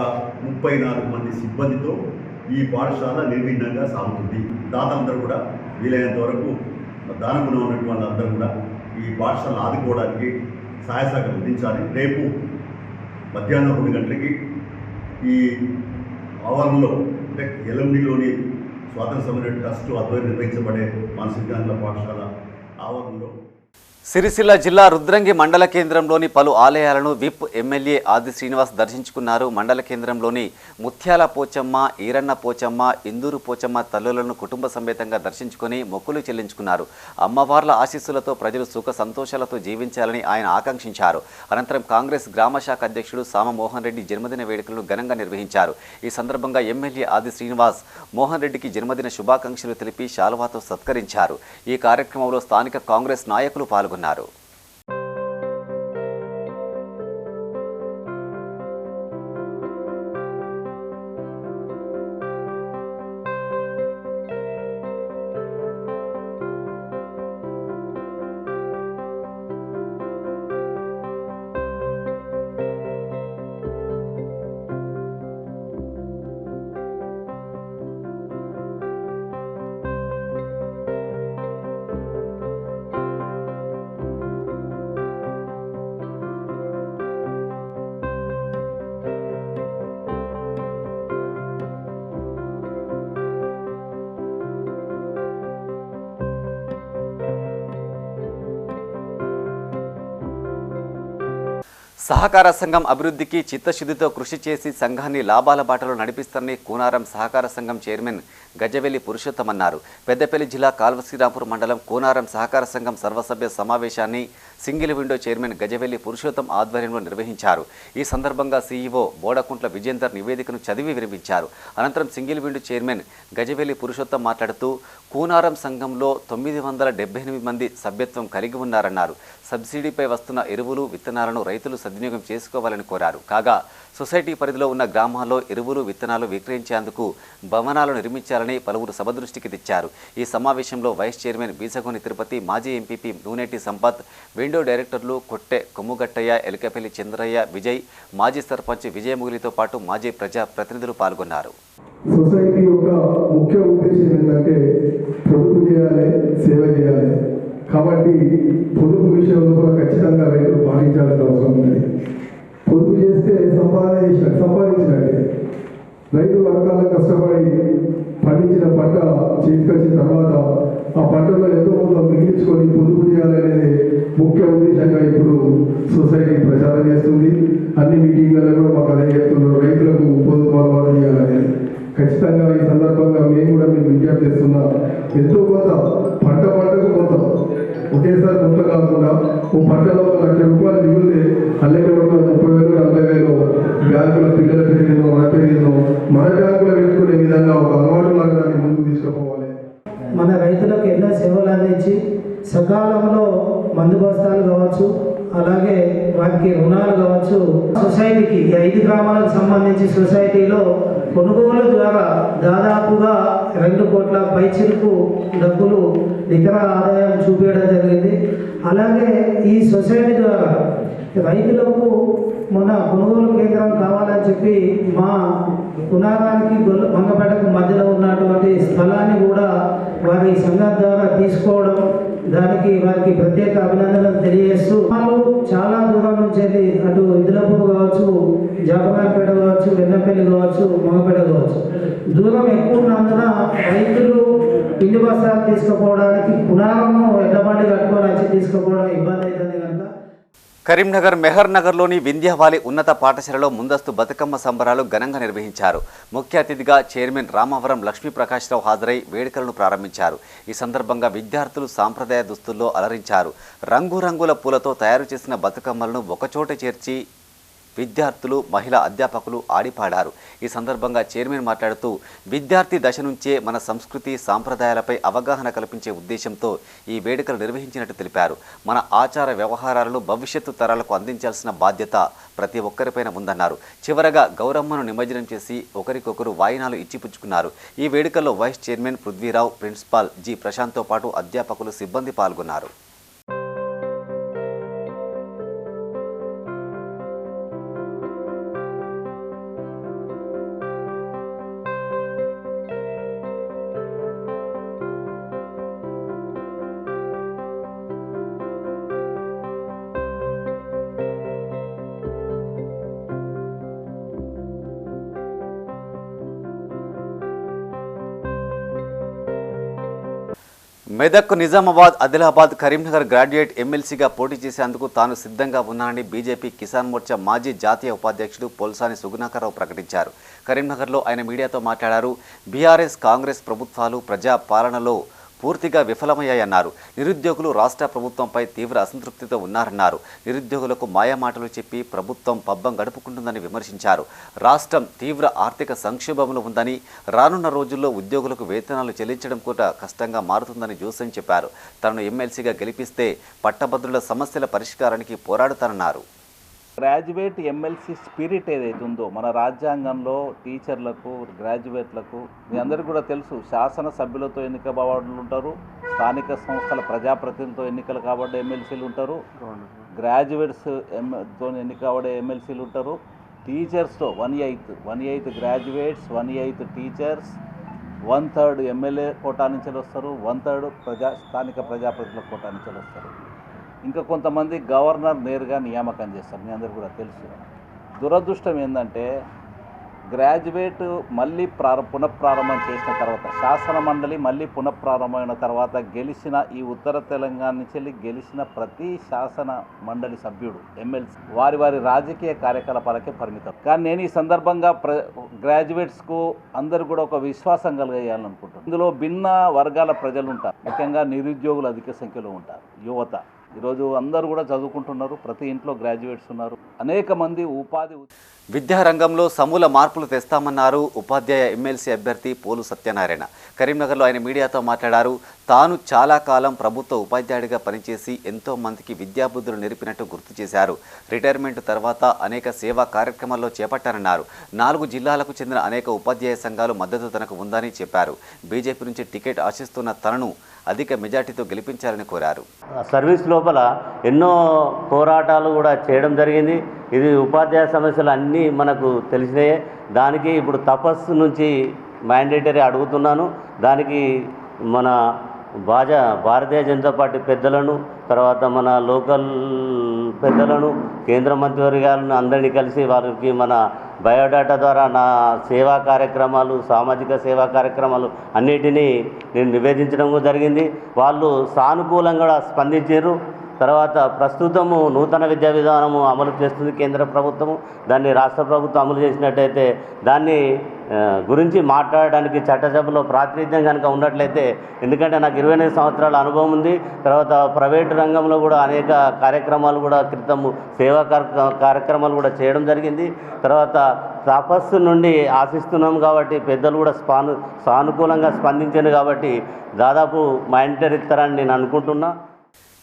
34 మంది సిబ్బందితో ఈ పాఠశాల నిర్విఘ్నంగా సాగుతుంది. దాతలందరూ కూడా వీలైనంత వరకు దానగుణం ఉన్నటువంటి వాళ్ళందరూ కూడా ఈ పాఠశాలను ఆదుకోవడానికి సహాయ సహకారం అందించాలి. రేపు మధ్యాహ్నం 2 గంటలకి ఈ ఆవరణలో అంటే ఎల్ఎండిలోని స్వాతంత్ర సమర ట్రస్ట్ ఆధ్వర్యంలో నిర్వహించబడే మానసిక వికలాంగుల పాఠశాల ఆవరణలో సిరిసిల్ల జిల్లా రుద్రంగి మండల కేంద్రంలోని పలు ఆలయాలను విప్ ఎమ్మెల్యే ఆది శ్రీనివాస్ దర్శించుకున్నారు. మండల కేంద్రంలోని ముత్యాల పోచమ్మ, ఈరన్న పోచమ్మ, ఇందూరు పోచమ్మ తల్లులను కుటుంబ సమేతంగా దర్శించుకుని మొక్కులు చెల్లించుకున్నారు. అమ్మవార్ల ఆశీస్సులతో ప్రజలు సుఖ సంతోషాలతో జీవించాలని ఆయన ఆకాంక్షించారు. అనంతరం కాంగ్రెస్ గ్రామ శాఖ అధ్యక్షుడు సామ మోహన్ రెడ్డి జన్మదిన వేడుకలను ఘనంగా నిర్వహించారు. ఈ సందర్భంగా ఎమ్మెల్యే ఆది శ్రీనివాస్ మోహన్ రెడ్డికి జన్మదిన శుభాకాంక్షలు తెలిపి శాలువాతో సత్కరించారు. ఈ కార్యక్రమంలో స్థానిక కాంగ్రెస్ నాయకులు పాల్గొన్నారు. సహకార సంఘం అభివృద్ధికి చిత్తశుద్ధితో కృషి చేసి సంఘాన్ని లాభాల బాటలో నడిపిస్తారని కూనారం సహకార సంఘం చైర్మన్ గజవెల్లి పురుషోత్తం అన్నారు. పెద్దపల్లి జిల్లా కాల్వశ్రీరాంపూర్ మండలం కూనారం సహకార సంఘం సర్వసభ్య సమావేశాన్ని single window chairman Gajavelli Purushottam ఆధ్వర్యంలో నిర్వహించారు. ఈ సందర్భంగా సీఈఓ బోడకుంట్ల విజేందర్ నివేదికను చదివి వినిపించారు. అనంతరం single window chairman Gajavelli Purushottam మాట్లాడుతూ కూనారం సంఘంలో 978 మంది సభ్యత్వం కలిగి ఉన్నారన్నారు. సబ్సిడీపై వస్తున్న ఎరువులు, విత్తనాలను రైతులు సద్వినియోగం చేసుకోవాలని కోరారు. కాగా సొసైటీ పరిధిలో ఉన్న గ్రామాల్లో ఎరువులు, విత్తనాలు విక్రయించేందుకు భవనాలు నిర్మించాలని పలువురు సభ దృష్టికి తెచ్చారు. ఈ సమావేశంలో వైస్ చైర్మన్ బీసగోని తిరుపతి, మాజీ ఎంపీపీ నూనెటి సంపత్, విండో డైరెక్టర్లు కొట్టె కొమ్ముగట్టయ్య, ఎలకపల్లి చంద్రయ్య, విజయ్, మాజీ సర్పంచ్ విజయముగిలితో పాటు మాజీ ప్రజా ప్రతినిధులు పాల్గొన్నారు. సొసైటీ యొక్క ముఖ్య ఉద్దేశం ఏంటంటే పొదుపు చేయాలి, సేవ చేయాలి. కాబట్టి పొదుపు విషయంలో కూడా ఖచ్చితంగా రైతులు పాటించాల్సిన అవసరం ఉంది. పొదుపు చేస్తే సంపాదించినట్టే. రైతు వర్గాల కష్టపడి పండించిన పంట చేతికొచ్చిన తర్వాత ఆ పంటలో ఎంతో కొంత మిగిలించుకొని పొదుపు చేయాలనేది ముఖ్య ఉద్దేశంగా ఇప్పుడు సొసైటీ ప్రచారం చేస్తుంది. అన్ని మీటింగ్లలో కూడా మాకు అదే చెప్తున్నారు, రైతులకు పొదుపు అలవాటు చేయాలనేది. ఖచ్చితంగా ఈ సందర్భంగా మేము కూడా మీకు విజ్ఞప్తి చేస్తున్నా, ఎంతో కొంత పంటకు కొంత ఒకేసారి కొంత కాకుండా ఓ పంటలో 1,00,000 రూపాయలు మిగిలితే అల్లెక్కడ 30,000, 40,000 బ్యాంకుల పిల్లల పేరులో మన పేరులో మన బ్యాంకులో పెట్టుకునే విధంగా ఒక అలవాటు లాగా దాన్ని ముందుకు తీసుకుపోవాలి. మన రైతులకు ఎన్నో సేవలు అందించి సకాలంలో మందు బస్తాలు కావచ్చు, అలాగే వారికి రుణాలు కావచ్చు, సొసైటీకి 5 గ్రామాలకు సంబంధించి సొసైటీలో కొనుగోలు ద్వారా దాదాపుగా 2 కోట్ల పైచిలకు డబ్బులు నికర ఆదాయం చూపించడం జరిగింది. అలాగే ఈ సొసైటీ ద్వారా రైతులకు మొన్న కొనుగోలు కేంద్రం కావాలని చెప్పి మా కునారానికి మంగపేటకు మధ్యలో ఉన్నటువంటి స్థలాన్ని కూడా వారి సంఘం ద్వారా తీసుకోవడం, దానికి వారికి ప్రత్యేక అభినందనలు తెలియజేస్తూ వాళ్ళు చాలా దూరం నుంచి వెళ్ళి అటు ఇదులపూర్ కావచ్చు, జాపరాయపేట కావచ్చు, వెన్నపల్లి కావచ్చు, మంగపేట కావచ్చు, దూరం ఎక్కువ ఉన్నందున రైతులు పిండి బస్తాలు తీసుకుపోవడానికి పునారము ఎడ్లబండి కట్టుకొని వచ్చి తీసుకుపోవడం ఇబ్బంది అవుతుంది కనుక కరీంనగర్ మెహర్ నగర్లోని వింధ్యావాలి ఉన్నత పాఠశాలలో ముందస్తు బతుకమ్మ సంబరాలు ఘనంగా నిర్వహించారు. ముఖ్య అతిథిగా చైర్మన్ రామవరం లక్ష్మీప్రకాశ్రావు హాజరై వేడుకలను ప్రారంభించారు. ఈ సందర్భంగా విద్యార్థులు సాంప్రదాయ దుస్తుల్లో అలరించారు. రంగురంగుల పూలతో తయారు చేసిన బతుకమ్మలను ఒకచోట చేర్చి విద్యార్థులు, మహిళా అధ్యాపకులు ఆడిపాడారు. ఈ సందర్భంగా చైర్మన్ మాట్లాడుతూ విద్యార్థి దశ నుంచే మన సంస్కృతి, సాంప్రదాయాలపై అవగాహన కల్పించే ఉద్దేశంతో ఈ వేడుకలు నిర్వహించినట్టు తెలిపారు. మన ఆచార వ్యవహారాలను భవిష్యత్తు తరాలకు అందించాల్సిన బాధ్యత ప్రతి ఒక్కరిపైన ఉందన్నారు. చివరగా గౌరమ్మను నిమజ్జనం చేసి ఒకరికొకరు వాయినాలు ఇచ్చిపుచ్చుకున్నారు. ఈ వేడుకల్లో vice chairman Prithvirao, principal G ప్రశాంత్తో పాటు అధ్యాపకులు, సిబ్బంది పాల్గొన్నారు. మెదక్, నిజామాబాద్, ఆదిలాబాద్, కరీంనగర్ గ్రాడ్యుయేట్ ఎమ్మెల్సీగా పోటీ చేసేందుకు తాను సిద్ధంగా ఉన్నానని బీజేపీ కిసాన్ మోర్చా మాజీ జాతీయ ఉపాధ్యక్షుడు పోల్సాని సుగుణాకరరావు ప్రకటించారు. కరీంనగర్లో ఆయన మీడియాతో మాట్లాడారు. బీఆర్ఎస్, కాంగ్రెస్ ప్రభుత్వాలు ప్రజా పాలనలో పూర్తిగా విఫలమయ్యాయన్నారు. నిరుద్యోగులు రాష్ట్ర ప్రభుత్వంపై తీవ్ర అసంతృప్తితో ఉన్నారన్నారు. నిరుద్యోగులకు మాయమాటలు చెప్పి ప్రభుత్వం పబ్బం గడుపుకుంటుందని విమర్శించారు. రాష్ట్రం తీవ్ర ఆర్థిక సంక్షోభంలో ఉందని, రానున్న రోజుల్లో ఉద్యోగులకు వేతనాలు చెల్లించడం కూడా కష్టంగా మారుతుందని జోసెం చెప్పారు. తనను ఎమ్మెల్సీగా గెలిపిస్తే పట్టభద్రుల సమస్యల పరిష్కారానికి పోరాడుతానన్నారు. గ్రాడ్యుయేట్ ఎమ్మెల్సీ స్పిరిట్ ఏదైతే ఉందో మన రాజ్యాంగంలో టీచర్లకు, గ్రాడ్యుయేట్లకు మీ అందరికీ కూడా తెలుసు, శాసనసభ్యులతో ఎన్నికబడే ఉంటారు, స్థానిక సంస్థల ప్రజాప్రతినిధులతో ఎన్నికలు కాబడ్డ ఎమ్మెల్సీలు ఉంటారు, గ్రాడ్యుయేట్స్ తో ఎన్నికబడే ఎమ్మెల్సీలు ఉంటారు, టీచర్స్తో 1/8 గ్రాడ్యుయేట్స్, 1/8 టీచర్స్, 1/3 ఎమ్మెల్యే కోటా నుంచి వస్తారు, 1/3 స్థానిక ప్రజాప్రతినిధుల కోటా నుంచి వస్తారు. ఇంకా కొంతమంది గవర్నర్ నేరుగా నియామకం చేస్తారు. మీ అందరికీ కూడా తెలుసు. దురదృష్టం ఏంటంటే గ్రాడ్యుయేట్ మళ్ళీ పునఃప్రారంభం చేసిన తర్వాత, శాసన మండలి మళ్ళీ పునఃప్రారంభమైన తర్వాత గెలిచిన ఈ ఉత్తర తెలంగాణ నుంచి గెలిచిన ప్రతి శాసన మండలి సభ్యుడు, ఎమ్మెల్సీ వారి రాజకీయ కార్యకలాపాలకే పరిమితం. కానీ నేను ఈ సందర్భంగా గ్రాడ్యుయేట్స్కు అందరూ కూడా ఒక విశ్వాసం కలిగేయాలనుకుంటున్నాను. ఇందులో భిన్న వర్గాల ప్రజలు ఉంటారు, ముఖ్యంగా నిరుద్యోగులు అధిక సంఖ్యలో ఉంటారు, యువత. ఈరోజు అందరూ కూడా చదువుకుంటున్నారు, ప్రతి ఇంట్లో గ్రాడ్యుయేట్స్ ఉన్నారు, అనేక మంది ఉపాధి. విద్యారంగంలో సమూల మార్పులు తెస్తామన్నారు ఉపాధ్యాయ ఎమ్మెల్సీ అభ్యర్థి పోలు సత్యనారాయణ. కరీంనగర్లో ఆయన మీడియాతో మాట్లాడారు. తాను చాలా కాలం ప్రభుత్వ ఉపాధ్యాయుడిగా పనిచేసి ఎంతో మందికి విద్యాబుద్ధులు నేర్పినట్టు గుర్తు చేశారు. రిటైర్మెంట్ తర్వాత అనేక సేవా కార్యక్రమాల్లో చేపట్టారన్నారు. 4 జిల్లాలకు చెందిన అనేక ఉపాధ్యాయ సంఘాలు మద్దతు తనకు ఉందని చెప్పారు. బీజేపీ నుంచి టికెట్ ఆశిస్తున్న తనను అధిక మెజార్టీతో గెలిపించాలని కోరారు. సర్వీస్ లోపల ఎన్నో పోరాటాలు కూడా చేయడం జరిగింది. ఇది ఉపాధ్యాయ సమస్యలు అన్నీ మనకు తెలిసినాయే. దానికి ఇప్పుడు తపస్సు నుంచి మ్యాండేటరీ అడుగుతున్నాను. దానికి మన భారతీయ జనతా పార్టీ పెద్దలను, తర్వాత మన లోకల్ పెద్దలను, కేంద్ర మంత్రివర్గాలను అందరినీ కలిసి వారికి మన బయోడాటా ద్వారా నా సేవా కార్యక్రమాలు, సామాజిక సేవా కార్యక్రమాలు అన్నిటినీ నేను నివేదించడం జరిగింది. వాళ్ళు సానుకూలంగా స్పందించారు. తర్వాత ప్రస్తుతము నూతన విద్యా విధానము అమలు చేస్తుంది కేంద్ర ప్రభుత్వము. దాన్ని రాష్ట్ర ప్రభుత్వం అమలు చేసినట్టయితే దాన్ని గురించి మాట్లాడడానికి చట్టసభలో ప్రాతినిధ్యం కనుక ఉన్నట్లయితే, ఎందుకంటే నాకు 29 సంవత్సరాల అనుభవం ఉంది. తర్వాత ప్రైవేటు రంగంలో కూడా అనేక కార్యక్రమాలు కూడా క్రితము సేవా కార్యక్రమాలు కూడా చేయడం జరిగింది. తర్వాత తపస్సు నుండి ఆశిస్తున్నాం కాబట్టి పెద్దలు కూడా సానుకూలంగా స్పందించారు కాబట్టి దాదాపు మైండర్ ఇస్తారని నేను అనుకుంటున్నా.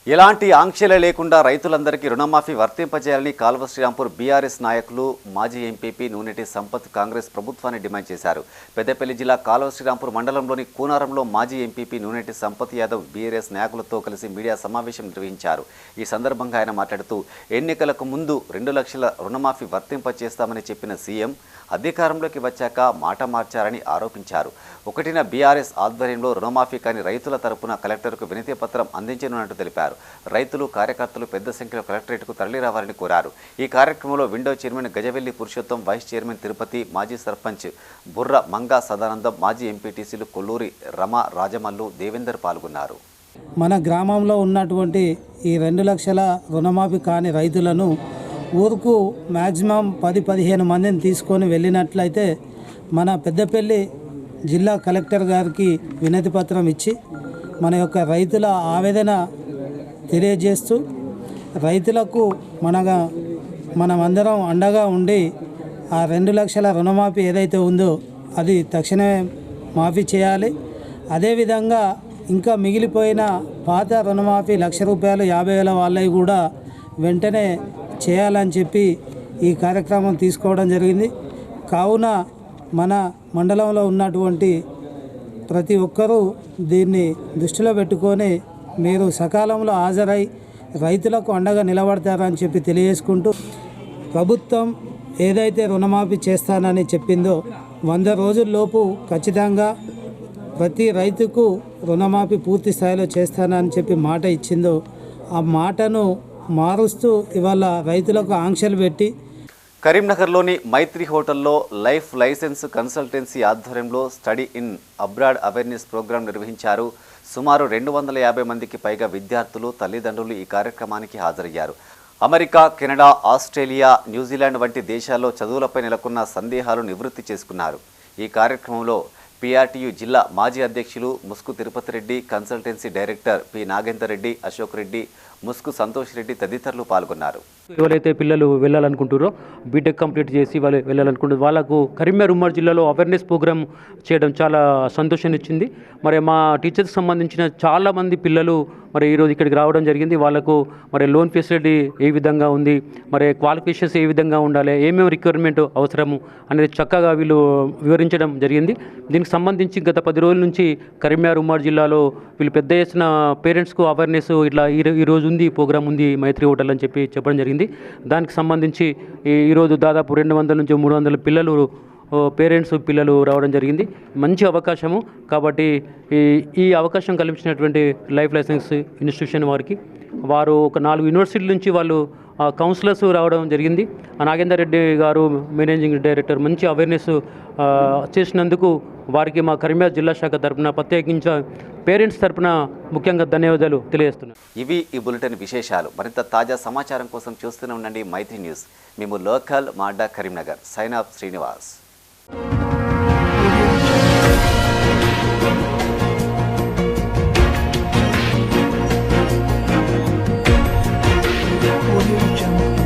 ఎలాంటి ఆంక్షలే లేకుండా రైతులందరికీ రుణమాఫీ వర్తింపజేయాలని కాల్వ శ్రీరాంపూర్ బీఆర్ఎస్ నాయకులు మాజీ ఎంపీపీ నూనెటి సంపత్ కాంగ్రెస్ ప్రభుత్వాన్ని డిమాండ్ చేశారు. పెద్దపల్లి జిల్లా కాల్వ శ్రీరాంపూర్ మండలంలోని కూనారంలో మాజీ ఎంపీపీ నూనెటి సంపత్ యాదవ్ బీఆర్ఎస్ నాయకులతో కలిసి మీడియా సమావేశం నిర్వహించారు. ఈ సందర్భంగా ఆయన మాట్లాడుతూ, ఎన్నికలకు ముందు 2 లక్షల రుణమాఫీ వర్తింపజేస్తామని చెప్పిన సీఎం అధికారంలోకి వచ్చాక మాట మార్చారని ఆరోపించారు. 1న బీఆర్ఎస్ ఆధ్వర్యంలో రుణమాఫీ కాని రైతుల తరపున కలెక్టర్కు వినతి పత్రం అందించనున్నట్టు తెలిపారు. రైతులు, కార్యకర్తలు పెద్ద సంఖ్యలో కలెక్టరేట్కు తరలిరావాలని కోరారు. ఈ కార్యక్రమంలో window chairman Gajavelli Purushottam, vice chairman Tirupati, మాజీ సర్పంచ్ బుర్ర మంగా సదానందం, మాజీ ఎంపీటీసీలు కొల్లూరి రమ, రాజమల్లు, దేవేందర్ పాల్గొన్నారు. మన గ్రామంలో ఉన్నటువంటి ఈ 2 లక్షల రుణమాఫీ కాని రైతులను ఊరుకు మ్యాక్సిమం 10-15 మందిని తీసుకొని వెళ్ళినట్లయితే మన పెద్దపల్లి జిల్లా కలెక్టర్ గారికి వినతి పత్రం ఇచ్చి మన యొక్క రైతుల ఆవేదన తెలియజేస్తూ రైతులకు మనమందరం అండగా ఉండి ఆ 2 లక్షల రుణమాఫీ ఏదైతే ఉందో అది తక్షణమే మాఫీ చేయాలి. అదేవిధంగా ఇంకా మిగిలిపోయిన పాత రుణమాఫీ ₹1,00,000 50,000 వాళ్ళవి కూడా వెంటనే చేయాలని చెప్పి ఈ కార్యక్రమం తీసుకోవడం జరిగింది. కావున మన మండలంలో ఉన్నటువంటి ప్రతి ఒక్కరూ దీన్ని దృష్టిలో పెట్టుకొని మీరు సకాలంలో హాజరై రైతులకు అండగా నిలబడతారని చెప్పి తెలియజేసుకుంటూ, ప్రభుత్వం ఏదైతే రుణమాఫీ చేస్తానని చెప్పిందో 100 రోజుల్లోపు ఖచ్చితంగా ప్రతి రైతుకు రుణమాఫీ పూర్తి స్థాయిలో చేస్తానని చెప్పి మాట ఇచ్చిందో ఆ మాటను మారుస్తూ ఇవాళ రైతులకు ఆంక్షలు పెట్టి కరీంనగర్లోని మైత్రి హోటల్లో లైఫ్ లైసెన్స్ కన్సల్టెన్సీ ఆధ్వర్యంలో study in abroad awareness program నిర్వహించారు. సుమారు 250 మందికి పైగా విద్యార్థులు తల్లిదండ్రులు ఈ కార్యక్రమానికి హాజరయ్యారు. అమెరికా, కెనడా, ఆస్ట్రేలియా, న్యూజిలాండ్ వంటి దేశాల్లో చదువులపై నెలకొన్న సందేహాలు నివృత్తి చేసుకున్నారు. ఈ కార్యక్రమంలో PRTU జిల్లా మాజీ అధ్యక్షులు Musku Tirupati Reddy, consultancy director P Nagender Reddy, Ashok Reddy, Musku Santosh Reddy తదితరులు పాల్గొన్నారు. ఎవరైతే పిల్లలు వెళ్ళాలనుకుంటారో బీటెక్ కంప్లీట్ చేసి వాళ్ళు వెళ్ళాలనుకుంటారు వాళ్ళకు కరీంనగర్ ఉమ్మడి జిల్లాలో అవేర్నెస్ ప్రోగ్రామ్ చేయడం చాలా సంతోషాన్ని ఇచ్చింది. మరి మా టీచర్స్కి సంబంధించిన చాలామంది పిల్లలు మరి ఈరోజు ఇక్కడికి రావడం జరిగింది. వాళ్ళకు మరి లోన్ ఫెసిలిటీ ఏ విధంగా ఉంది, మరి క్వాలిఫికేషన్స్ ఏ విధంగా ఉండాలి, ఏమేమి రిక్వైర్మెంట్ అవసరము అనేది చక్కగా వీళ్ళు వివరించడం జరిగింది. దీనికి సంబంధించి గత 10 రోజుల నుంచి కరీంనగర్ ఉమ్మడి జిల్లాలో వీళ్ళు పెద్ద ఎత్తున పేరెంట్స్కు అవేర్నెస్ ఇట్లా ఈరోజు ఉంది ప్రోగ్రామ్ ఉంది మైత్రి హోటల్ అని చెప్పడం జరిగింది. దానికి సంబంధించి ఈరోజు దాదాపు 200 నుంచి 300 పిల్లలు పేరెంట్స్ పిల్లలు రావడం జరిగింది. మంచి అవకాశము కాబట్టి ఈ అవకాశం కల్పించినటువంటి లైఫ్ లైసెన్స్ ఇన్స్టిట్యూషన్ వారు ఒక 4 యూనివర్సిటీల నుంచి వాళ్ళు కౌన్సిలర్స్ రావడం జరిగింది. నాగేందర్ రెడ్డి గారు మేనేజింగ్ డైరెక్టర్ మంచి అవేర్నెస్ చేసినందుకు వారికి మా కరీంనగర్ జిల్లా శాఖ తరపున ప్రత్యేకించి పేరెంట్స్ తరపున ముఖ్యంగా ధన్యవాదాలు తెలియజేస్తున్నాను. ఇవి ఈ బులెటిన్ విశేషాలు. మరింత తాజా సమాచారం కోసం చూస్తూనే ఉండండి మైత్రి న్యూస్. మేము లోకల్ మాడ్డా Karimnagar. Sign off Srinivas. Audio Jungle.